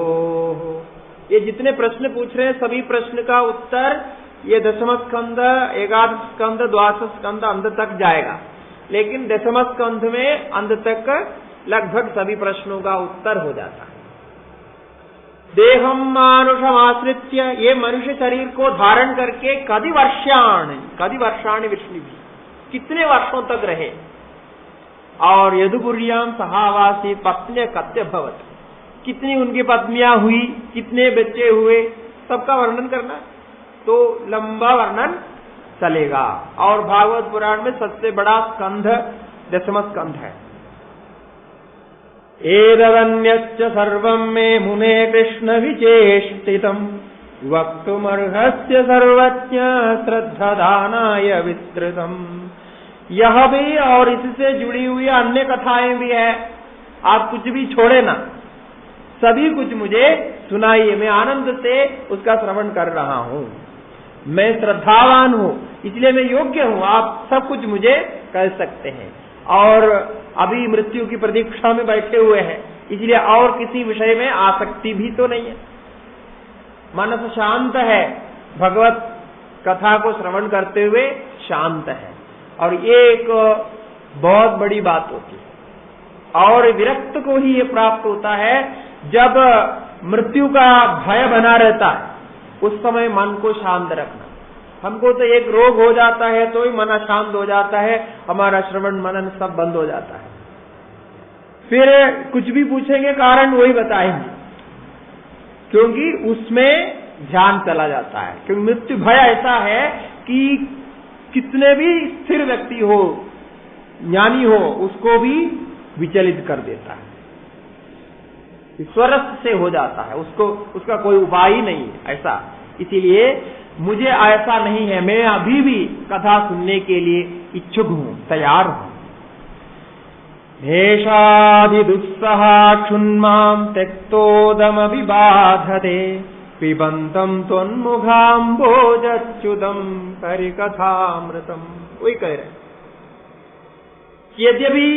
ये जितने प्रश्न पूछ रहे हैं सभी प्रश्न का उत्तर ये दशम स्कंद, एकादश स्कंद, द्वादश स्कंद अंत तक जाएगा, लेकिन दशम स्कंद में अंत तक लगभग सभी प्रश्नों का उत्तर हो जाता है। देहम मानुषम आश्रित्य, ये मनुष्य शरीर को धारण करके कति वर्षाणि विष्णु, कितने वर्षों तक रहे। और यदुपुर्याम सहावासी पत्न्य कत्य भवत, कितनी उनकी पत्नियां हुई, कितने बच्चे हुए, सबका वर्णन करना, तो लंबा वर्णन चलेगा। और भागवत पुराण में सबसे बड़ा स्कंध दशम स्कंध है। एतदन्यच्च सर्वं मे मुने कृष्ण विचेष्टितम् वक्तुमर्हस्य सर्वज्ञ श्रद्धादानाय विस्तृतम्। यह भी और इससे जुड़ी हुई अन्य कथाएं भी है, आप कुछ भी छोड़े ना, सभी कुछ मुझे सुनाइए, मैं आनंद से उसका श्रवण कर रहा हूं। मैं श्रद्धावान हूं, इसलिए मैं योग्य हूं, आप सब कुछ मुझे कह सकते हैं। और अभी मृत्यु की प्रतीक्षा में बैठे हुए हैं, इसलिए और किसी विषय में आसक्ति भी तो नहीं है। मनस शांत है, भगवत कथा को श्रवण करते हुए शांत है, और ये एक बहुत बड़ी बात होती है। और विरक्त को ही ये प्राप्त होता है जब मृत्यु का भय बना रहता है, उस समय मन को शांत रखना। हमको तो एक रोग हो जाता है तो ही मन अशांत हो जाता है, हमारा श्रवण मनन सब बंद हो जाता है। फिर कुछ भी पूछेंगे कारण वही बताएंगे, क्योंकि उसमें ध्यान चला जाता है। क्योंकि मृत्यु भय ऐसा है कि कितने भी स्थिर व्यक्ति हो, ज्ञानी हो, उसको भी विचलित कर देता है, स्वरस से हो जाता है, उसको उसका कोई उपाय ही नहीं है ऐसा। इसीलिए मुझे ऐसा नहीं है, मैं अभी भी कथा सुनने के लिए इच्छुक हूं, तैयार हूं। भेषादि दुस्सहा क्षुन्मां त्यक्तोदमपि बाधते पिबंतम त्वन्मुखाम्भोजच्युतम परिकथामृतम। वही कह रहे, यद्यपि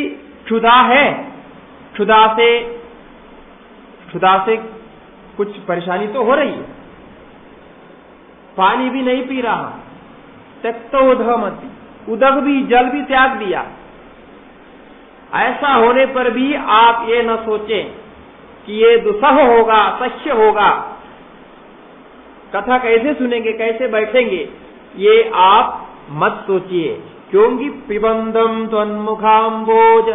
क्षुधा है, क्षुधा से कुछ परेशानी तो हो रही है, पानी भी नहीं पी रहा, त्यक्तोदमति, उदक भी, जल भी त्याग दिया। ऐसा होने पर भी आप ये न सोचें कि ये दुस्सह होगा, असह्य होगा, कथा कैसे सुनेंगे, कैसे बैठेंगे, ये आप मत सोचिए। क्योंकि पिबंदम त्वन्मुखाम्भोज,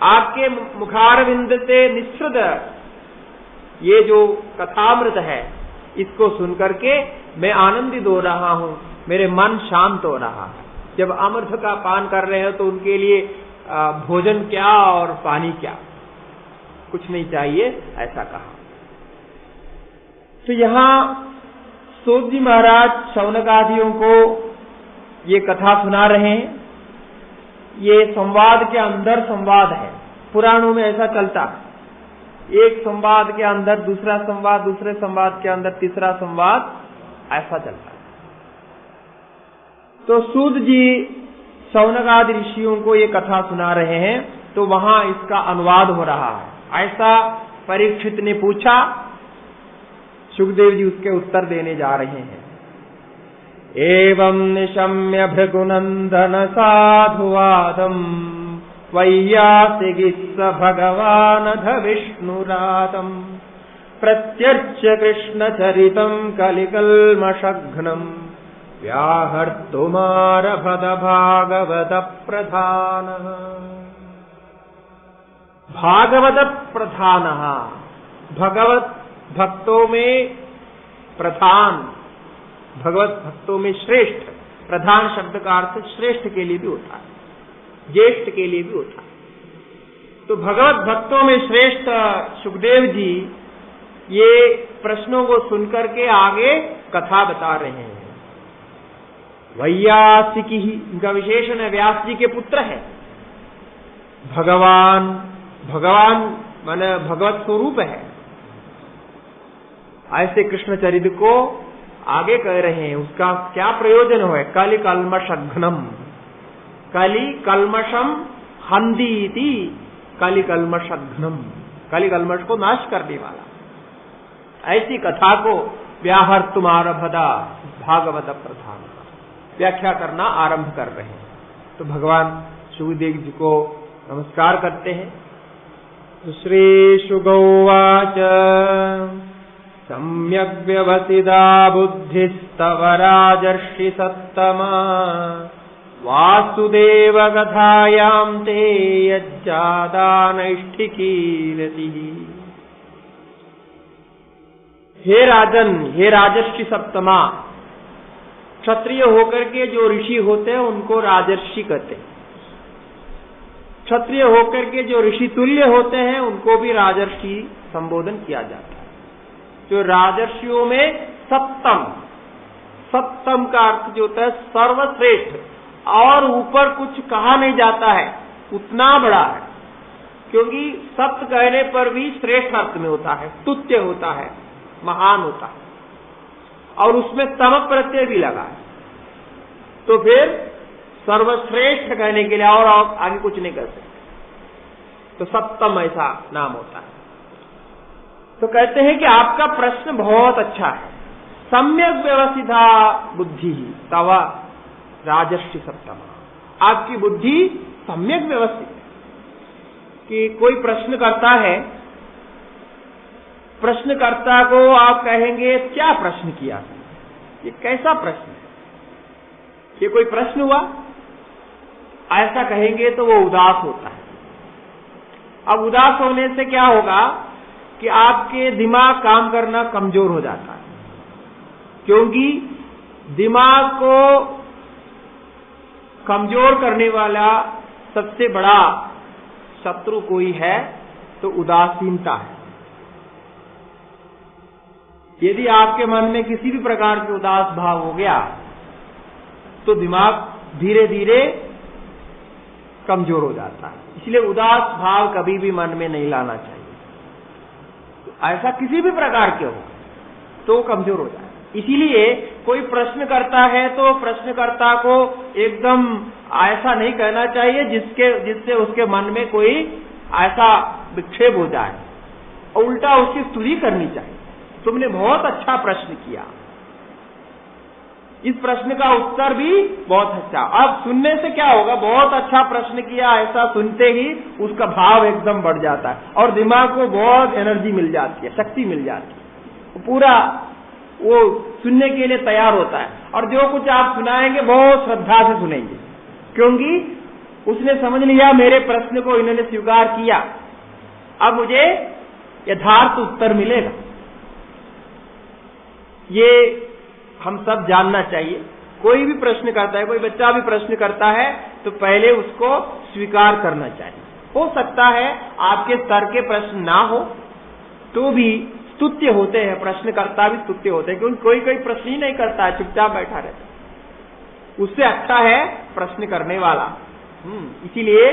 आपके मुखारविंद से निःसृत ये जो कथामृत है, इसको सुनकर के मैं आनंदित हो रहा हूं, मेरे मन शांत हो रहा है। जब अमृत का पान कर रहे हो तो उनके लिए भोजन क्या और पानी क्या, कुछ नहीं चाहिए, ऐसा कहा। तो यहां सूत जी महाराज शौनक आदियों को ये कथा सुना रहे हैं। ये संवाद के अंदर संवाद है, पुराणों में ऐसा चलता है, एक संवाद के अंदर दूसरा संवाद, दूसरे संवाद के अंदर तीसरा संवाद, ऐसा चलता है। तो सूत जी शौनक आदि ऋषियों को ये कथा सुना रहे हैं, तो वहां इसका अनुवाद हो रहा है। ऐसा परीक्षित ने पूछा, सुखदेव जी उसके उत्तर देने जा रहे हैं। एवं निशम्य भृगुनंदन साधुवादम वैयासिकिस्स भगवानध विष्णुरातम प्रत्यर्च्य कृष्ण चरितम कलिकल्मषघ्नम व्याहर्तुमारभत भागवत प्रधान। भागवत प्रधान, भगवत भक्तों में प्रधान, भगवत भक्तों में श्रेष्ठ। प्रधान शब्द का अर्थ श्रेष्ठ के लिए भी होता है, ज्येष्ठ के लिए भी होता है। तो भगवत भक्तों में श्रेष्ठ सुखदेव जी ये प्रश्नों को सुनकर के आगे कथा बता रहे हैं। वैयासिकी ही इनका विशेषण है, व्यास जी के पुत्र है। भगवान, भगवान माने भगवत स्वरूप है। ऐसे कृष्ण चरित्र को आगे कह रहे हैं, उसका क्या प्रयोजन हो? कलि कल्मषघ्नम, कलि कल्मषम हंदीति, कलि कल्मषघ्नम, कलि कल्मष को नाश करने वाला। ऐसी कथा को व्याहर्तुमारभदा भागवत प्रधान, व्याख्या करना आरंभ कर रहे हैं। तो भगवान सुखदेव जी को नमस्कार करते हैं। श्री शुगोवाच सम्यग् व्यवसिता बुद्धिस्तव राजर्षि सत्तमा वासुदेव कथायां ते यज्जादानैष्ठिकी रतिः। हे राजन, हे राजर्षि सप्तमा, क्षत्रिय होकर के जो ऋषि होते हैं उनको राजर्षि कहते हैं। क्षत्रिय होकर के जो ऋषि तुल्य होते हैं उनको भी राजर्षि संबोधन किया जाता है। जो राजर्षियों में सप्तम, सप्तम का अर्थ जो होता है सर्वश्रेष्ठ, और ऊपर कुछ कहा नहीं जाता है, उतना बड़ा है, क्योंकि सप्त कहने पर भी श्रेष्ठ अर्थ में होता है, स्तुत्य होता है, महान होता है, और उसमें तम प्रत्यय भी लगा है, तो फिर सर्वश्रेष्ठ कहने के लिए और आगे कुछ नहीं कर सकते, तो सप्तम ऐसा नाम होता है। तो कहते हैं कि आपका प्रश्न बहुत अच्छा है, सम्यक व्यवस्थिता बुद्धि तव राजर्षि सप्तम, आपकी बुद्धि सम्यक व्यवस्थित है। कि कोई प्रश्न करता है, प्रश्नकर्ता को आप कहेंगे क्या प्रश्न किया, ये कैसा प्रश्न है, ये कोई प्रश्न हुआ, ऐसा कहेंगे तो वो उदास होता है। अब उदास होने से क्या होगा कि आपके दिमाग काम करना कमजोर हो जाता है, क्योंकि दिमाग को कमजोर करने वाला सबसे बड़ा शत्रु कोई है तो उदासीनता है। यदि आपके मन में किसी भी प्रकार के उदास भाव हो गया तो दिमाग धीरे धीरे कमजोर हो जाता है। इसलिए उदास भाव कभी भी मन में नहीं लाना चाहिए। ऐसा किसी भी प्रकार के हो तो कमजोर हो जाए। इसीलिए कोई प्रश्न करता है तो प्रश्नकर्ता को एकदम ऐसा नहीं कहना चाहिए जिससे उसके मन में कोई ऐसा विक्षेप हो जाए, उल्टा उसकी स्तुति करनी चाहिए, तुमने बहुत अच्छा प्रश्न किया, इस प्रश्न का उत्तर भी बहुत अच्छा। अब सुनने से क्या होगा, बहुत अच्छा प्रश्न किया ऐसा सुनते ही उसका भाव एकदम बढ़ जाता है और दिमाग को बहुत एनर्जी मिल जाती है, शक्ति मिल जाती है, पूरा वो सुनने के लिए तैयार होता है। और जो कुछ आप सुनाएंगे बहुत श्रद्धा से सुनेंगे, क्योंकि उसने समझ लिया मेरे प्रश्न को इन्होंने स्वीकार किया, अब मुझे यथार्थ उत्तर मिलेगा। ये हम सब जानना चाहिए। कोई भी प्रश्न करता है, कोई बच्चा भी प्रश्न करता है तो पहले उसको स्वीकार करना चाहिए। हो सकता है आपके स्तर के प्रश्न ना हो तो भी स्तुत्य होते हैं, प्रश्नकर्ता भी स्तुत्य होते हैं, क्योंकि कोई कोई प्रश्न ही नहीं करता है, चुपचाप बैठा रहता है, उससे अच्छा है प्रश्न करने वाला। इसीलिए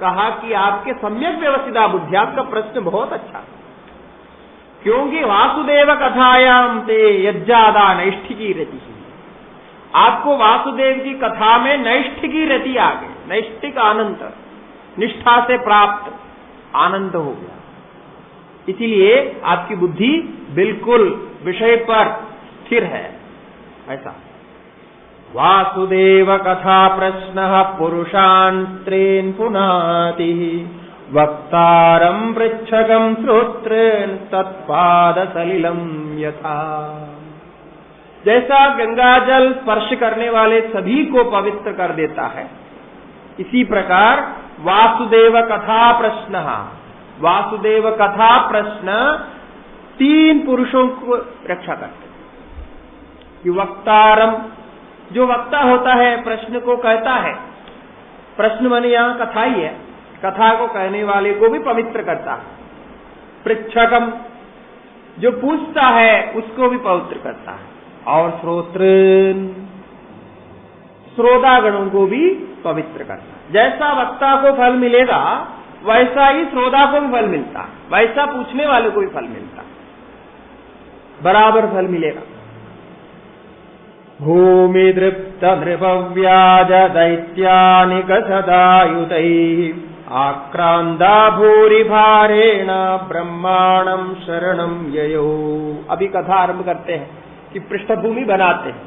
कहा कि आपके सम्यक व्यवस्थिता बुद्धि, आपका प्रश्न बहुत अच्छा है, क्योंकि वासुदेव कथायाम ते यज्जादा नैष्ठिकी रति, आपको वासुदेव की कथा में नैष्ठिकी रति आ गई, नैष्ठिक आनंद, निष्ठा से प्राप्त आनंद हो गया। इसीलिए आपकी बुद्धि बिल्कुल विषय पर स्थिर है। ऐसा वासुदेव कथा प्रश्न पुरुषान् त्रीन् पुनाति वक्तारं पृच्छकं श्रोत्रं तत्पाद सलिलं यथा। जैसा गंगा जल स्पर्श करने वाले सभी को पवित्र कर देता है, इसी प्रकार वासुदेव कथा प्रश्न, वासुदेव कथा प्रश्न तीन पुरुषों को रक्षा करते हैं। कि वक्तारम, जो वक्ता होता है प्रश्न को कहता है, प्रश्न माने यहां कथा ही है, कथा को कहने वाले को भी पवित्र करता है। पृच्छकम, जो पूछता है उसको भी पवित्र करता है। और श्रोत्रन, श्रोतागणों को भी पवित्र करता है। जैसा वक्ता को फल मिलेगा वैसा ही श्रोता को भी फल मिलता है, वैसा पूछने वाले को भी फल मिलता है, बराबर फल मिलेगा। भूमि दृप्त नृपव्याज दैत्यानिक सदायुतैः आक्रांता भूरि भारेण ब्रह्माणं शरणं ययो। अभी कथा आरंभ करते हैं कि पृष्ठभूमि बनाते हैं,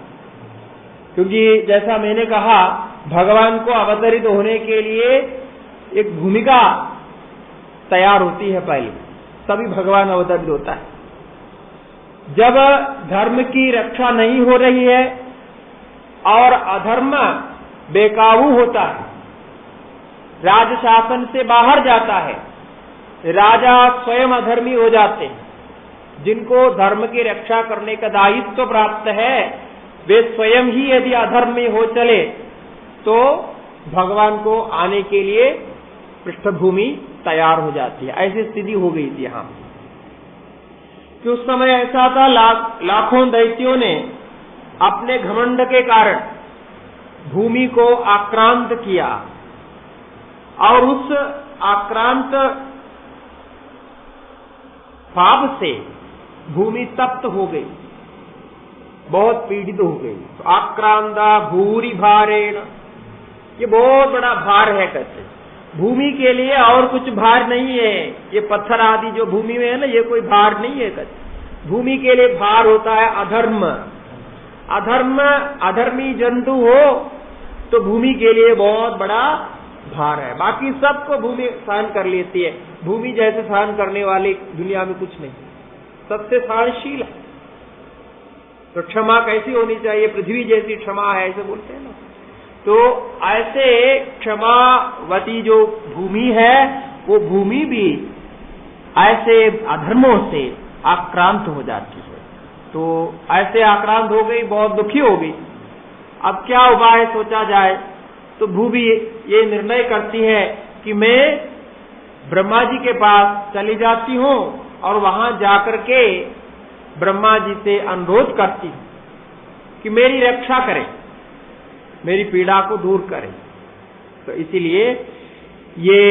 क्योंकि जैसा मैंने कहा भगवान को अवतरित होने के लिए एक भूमिका तैयार होती है पहले, तभी भगवान अवतरित होता है। जब धर्म की रक्षा नहीं हो रही है और अधर्म बेकाबू होता है, राज शासन से बाहर जाता है, राजा स्वयं अधर्मी हो जाते हैं, जिनको धर्म की रक्षा करने का दायित्व प्राप्त है वे स्वयं ही यदि अधर्म में हो चले तो भगवान को आने के लिए पृष्ठभूमि तैयार हो जाती है। ऐसी स्थिति हो गई थी यहां कि उस समय ऐसा था, लाखों दैत्यों ने अपने घमंड के कारण भूमि को आक्रांत किया और उस आक्रांत पाप से भूमि तप्त हो गई, बहुत पीड़ित हो गई। तो आक्रांता भूरि भारेण, ये बहुत बड़ा भार है कहते। भूमि के लिए और कुछ भार नहीं है, ये पत्थर आदि जो भूमि में है ना, ये कोई भार नहीं है कहते। भूमि के लिए भार होता है अधर्म। अधर्मी जंतु हो तो भूमि के लिए बहुत बड़ा भार है। बाकी सबको भूमि सहन कर लेती है, भूमि जैसे सहन करने वाली दुनिया में कुछ नहीं, सबसे सहनशील है। तो क्षमा कैसी होनी चाहिए, पृथ्वी जैसी क्षमा है ऐसे बोलते हैं ना। तो ऐसे क्षमावती जो भूमि है, वो भूमि भी ऐसे अधर्मों से आक्रांत हो जाती है। तो ऐसे आक्रांत हो गई, बहुत दुखी हो गई। अब क्या उपाय सोचा जाए? तो भूमि ये निर्णय करती है कि मैं ब्रह्मा जी के पास चली जाती हूं और वहां जाकर के ब्रह्मा जी से अनुरोध करती हूं कि मेरी रक्षा करें, मेरी पीड़ा को दूर करें। तो इसीलिए ये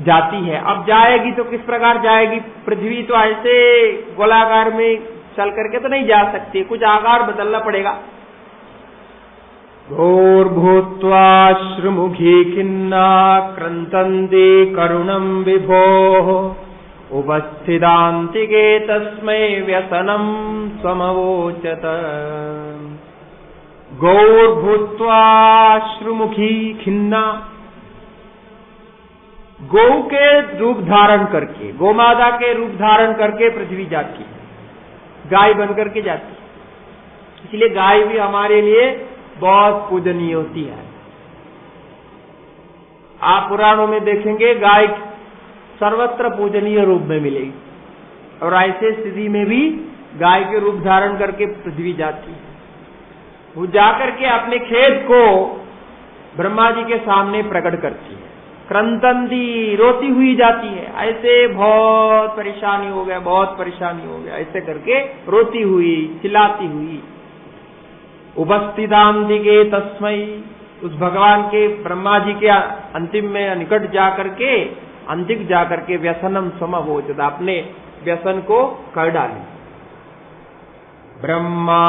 जाती है। अब जाएगी तो किस प्रकार जाएगी? पृथ्वी तो ऐसे गोलाकार में चल करके तो नहीं जा सकती, कुछ आकार बदलना पड़ेगा। घोर्भूत्वा श्रुमुखी खिन्ना क्रंतन्ति करुणं विभोः उपस्थितान्तिके तस्मै व्यसनं समवोचत। गौर्भूत्वा श्रुमुखी खिन्ना, गौ के रूप धारण करके, गोमाता के रूप धारण करके पृथ्वी जाती है, गाय बनकर के जाती है। इसलिए गाय भी हमारे लिए बहुत पूजनीय होती है। आप पुराणों में देखेंगे गाय सर्वत्र पूजनीय रूप में मिलेगी, और ऐसे स्थिति में भी गाय के रूप धारण करके पृथ्वी जाती है। वो जाकर के अपने खेत को ब्रह्मा जी के सामने प्रकट करती है। क्रंतंती, रोती हुई जाती है, ऐसे बहुत परेशानी हो गया, बहुत परेशानी हो गया, ऐसे करके रोती हुई, चिल्लाती हुई। उपस्थितांतिके तस्मै, उस भगवान के ब्रह्मा जी के अंतिम में निकट जाकर के, अंतिक जाकर के व्यसनम समवोचत, अपने व्यसन को कर डाली। ब्रह्मा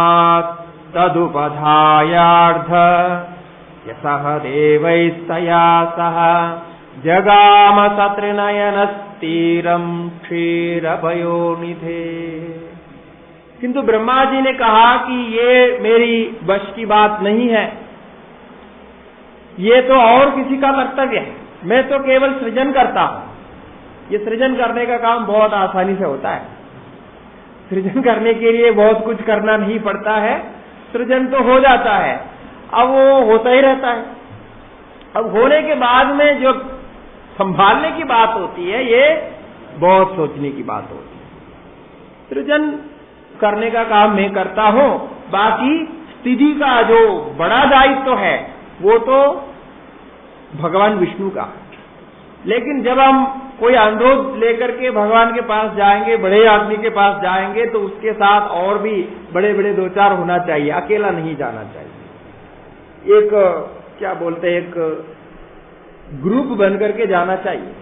तदुपधायार्ध यशः देवैस्तया सह जगाम सत्रिनयनस्तीरं क्षीरपयोनिधे। किंतु ब्रह्मा जी ने कहा कि ये मेरी वश की बात नहीं है, ये तो और किसी का कर्तव्य है, मैं तो केवल सृजन करता हूं। ये सृजन करने का काम बहुत आसानी से होता है, सृजन करने के लिए बहुत कुछ करना नहीं पड़ता है, सृजन तो हो जाता है, अब वो होता ही रहता है। अब होने के बाद में जो संभालने की बात होती है, ये बहुत सोचने की बात होती है। सृजन करने का काम मैं करता हूं, बाकी स्थिति का जो बड़ा दायित्व है वो तो भगवान विष्णु का। लेकिन जब हम कोई अनुरोध लेकर के भगवान के पास जाएंगे, बड़े आदमी के पास जाएंगे, तो उसके साथ और भी बड़े बड़े दो चार होना चाहिए, अकेला नहीं जाना चाहिए। एक क्या बोलते हैं, एक ग्रुप बन करके जाना चाहिए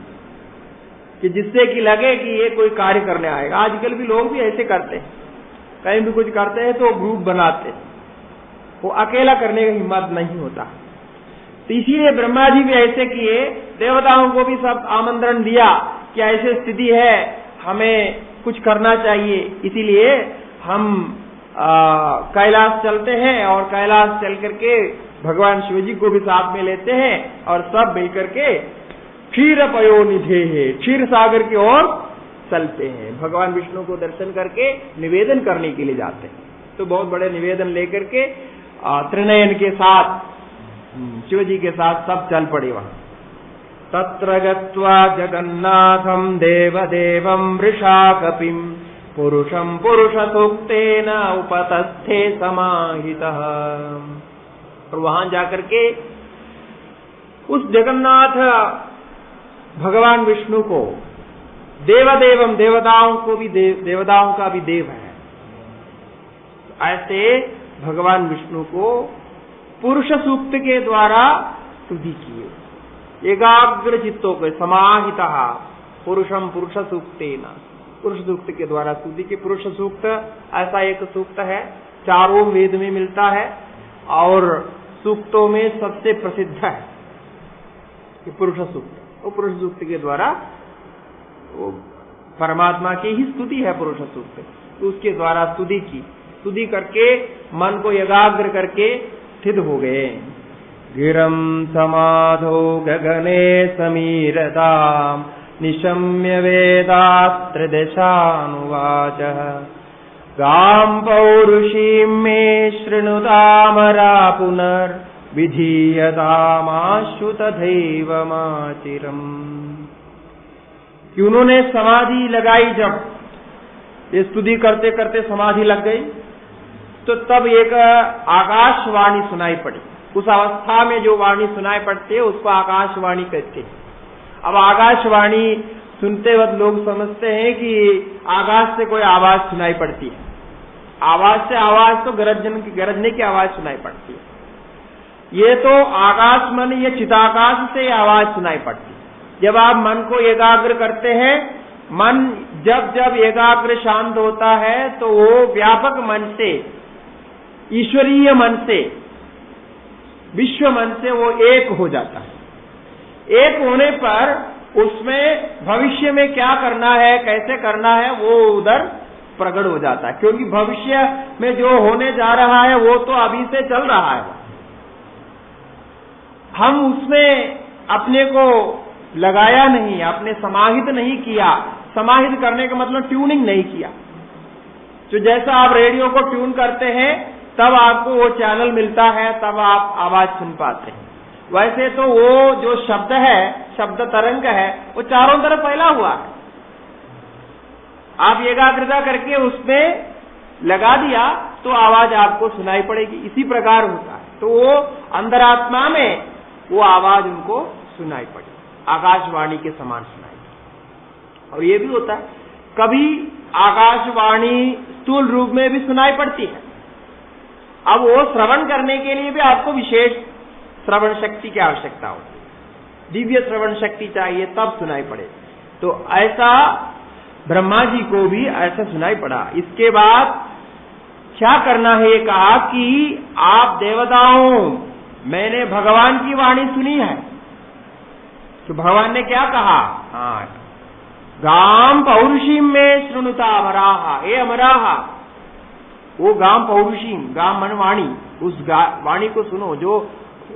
कि जिससे कि लगे कि ये कोई कार्य करने आएगा। आजकल भी लोग भी ऐसे करते हैं, कहीं भी कुछ करते हैं तो ग्रुप बनाते, वो अकेला करने की हिम्मत नहीं होता। तो इसीलिए ब्रह्मा जी भी ऐसे किए, देवताओं को भी सब आमंत्रण दिया कि ऐसी स्थिति है, हमें कुछ करना चाहिए। इसीलिए हम कैलाश चलते हैं और कैलाश चल करके भगवान शिव जी को भी साथ में लेते हैं और सब मिलकर के क्षीर पयोनिधे है, क्षीर सागर की ओर चलते हैं। भगवान विष्णु को दर्शन करके निवेदन करने के लिए जाते हैं। तो बहुत बड़े निवेदन लेकर के त्रिनयन के साथ, शिव जी के साथ सब चल पड़े वहां। तत्र गत्वा जगन्नाथं देवदेवं वृषाकपिं पुरुषं पुरुषसूक्तेन उपतस्थे समाहितः। और वहां जाकर के उस जगन्नाथ भगवान विष्णु को देवदेवम, देवताओं को भी देवताओं का भी देव है। ऐसे भगवान विष्णु को पुरुष सूक्त के द्वारा स्तुति किए। एकाग्र चित्तों के समाहिता पुरुषम पुरुष सूक्तेन, पुरुष सूक्त के द्वारा स्तुति की। पुरुष सूक्त ऐसा एक सूक्त है, चारों वेद में मिलता है और सूक्तों में सबसे प्रसिद्ध है कि पुरुष सूक्त। वो पुरुष सूक्त के द्वारा वो परमात्मा की ही स्तुति है पुरुष सूक्त, तो उसके द्वारा स्तुति की। स्तुति करके मन को एकाग्र करके स्थित हो गए। गिरम समाधो गगने समीरताम निशम्य वेदास्त्र दिशानुवाच गाम पौरुषीं मे शृणुतामरा पुनर्विधीयतामाशु तथैवमाचिरम्। कि उन्होंने समाधि लगाई, जब ये स्तुति करते करते समाधि लग गई, तो तब एक आकाशवाणी सुनाई पड़ी। उस अवस्था में जो वाणी सुनाई पड़ती है उसको आकाशवाणी कहते हैं। अब आकाशवाणी सुनते वक्त लोग समझते हैं कि आकाश से कोई आवाज सुनाई पड़ती है। आवाज से आवाज तो गरजने की आवाज सुनाई पड़ती है। ये तो आकाश मन, ये चिताकाश से आवाज सुनाई पड़ती है। जब आप मन को एकाग्र करते हैं, मन जब जब एकाग्र शांत होता है तो वो व्यापक मन से, ईश्वरीय मन से, विश्व मन से वो एक हो जाता है। एक होने पर उसमें भविष्य में क्या करना है, कैसे करना है, वो उधर प्रकट हो जाता है। क्योंकि भविष्य में जो होने जा रहा है वो तो अभी से चल रहा है। हम उसमें अपने को लगाया नहीं, आपने समाहित नहीं किया। समाहित करने का मतलब ट्यूनिंग नहीं किया। तो जैसा आप रेडियो को ट्यून करते हैं तब आपको वो चैनल मिलता है, तब आप आवाज सुन पाते हैं। वैसे तो वो जो शब्द है, शब्द तरंग है, वो चारों तरफ फैला हुआ है। आप एकाग्रता करके उसमें लगा दिया तो आवाज आपको सुनाई पड़ेगी। इसी प्रकार होता है। तो वो अंतरात्मा में वो आवाज उनको सुनाई पड़ी, आकाशवाणी के समान सुनाई। और ये भी होता है, कभी आकाशवाणी स्थूल रूप में भी सुनाई पड़ती है। अब वो श्रवण करने के लिए भी आपको विशेष श्रवण शक्ति की आवश्यकता होती है, दिव्य श्रवण शक्ति चाहिए, तब सुनाई पड़े। तो ऐसा ब्रह्मा जी को भी ऐसा सुनाई पड़ा। इसके बाद क्या करना है, ये कहा कि आप देवताओं, मैंने भगवान की वाणी सुनी है। तो भगवान ने क्या कहा, हाँ, गाम पौरुषी में श्रृणुता अमराहा, ए अमराहा, वो गाम पौरुषी, गाम मन वाणी, उस वाणी को सुनो जो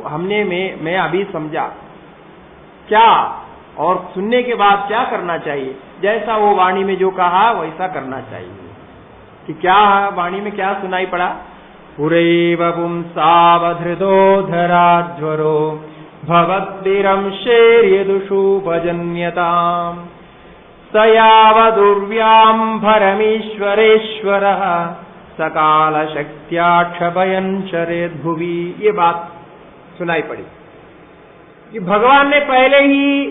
हमने मैं अभी समझा। क्या, और सुनने के बाद क्या करना चाहिए, जैसा वो वाणी में जो कहा वैसा करना चाहिए। कि क्या वाणी में क्या सुनाई पड़ा, पुरैव पुंसावधृतो धराध्वरो भवद्भिरंशेर्यदुषूपजन्यताम् सयावदुर्व्याम्भरमीश्वरेश्वरः सकाल शक्त्या क्षपयन् चरेद्भुवि। ये बात सुनाई पड़ी कि भगवान ने पहले ही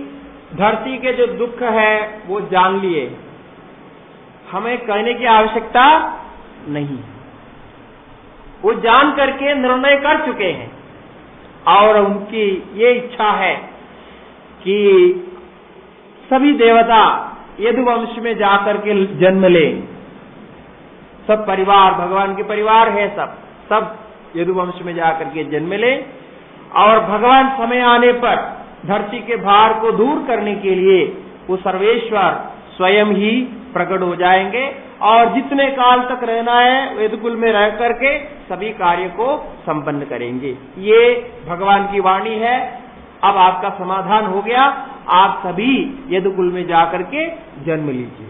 धरती के जो दुख है वो जान लिए, हमें कहने की आवश्यकता नहीं। वो जान करके निर्णय कर चुके हैं और उनकी ये इच्छा है कि सभी देवता यदुवंश में जाकर के जन्म लें। सब परिवार, भगवान के परिवार है, सब यदुवंश में जाकर के जन्म लें। और भगवान समय आने पर धरती के भार को दूर करने के लिए वो सर्वेश्वर स्वयं ही प्रकट हो जाएंगे और जितने काल तक रहना है यदुकुल में रह करके सभी कार्य को संपन्न करेंगे। ये भगवान की वाणी है। अब आपका समाधान हो गया, आप सभी यदुकुल में जाकर के जन्म लीजिए।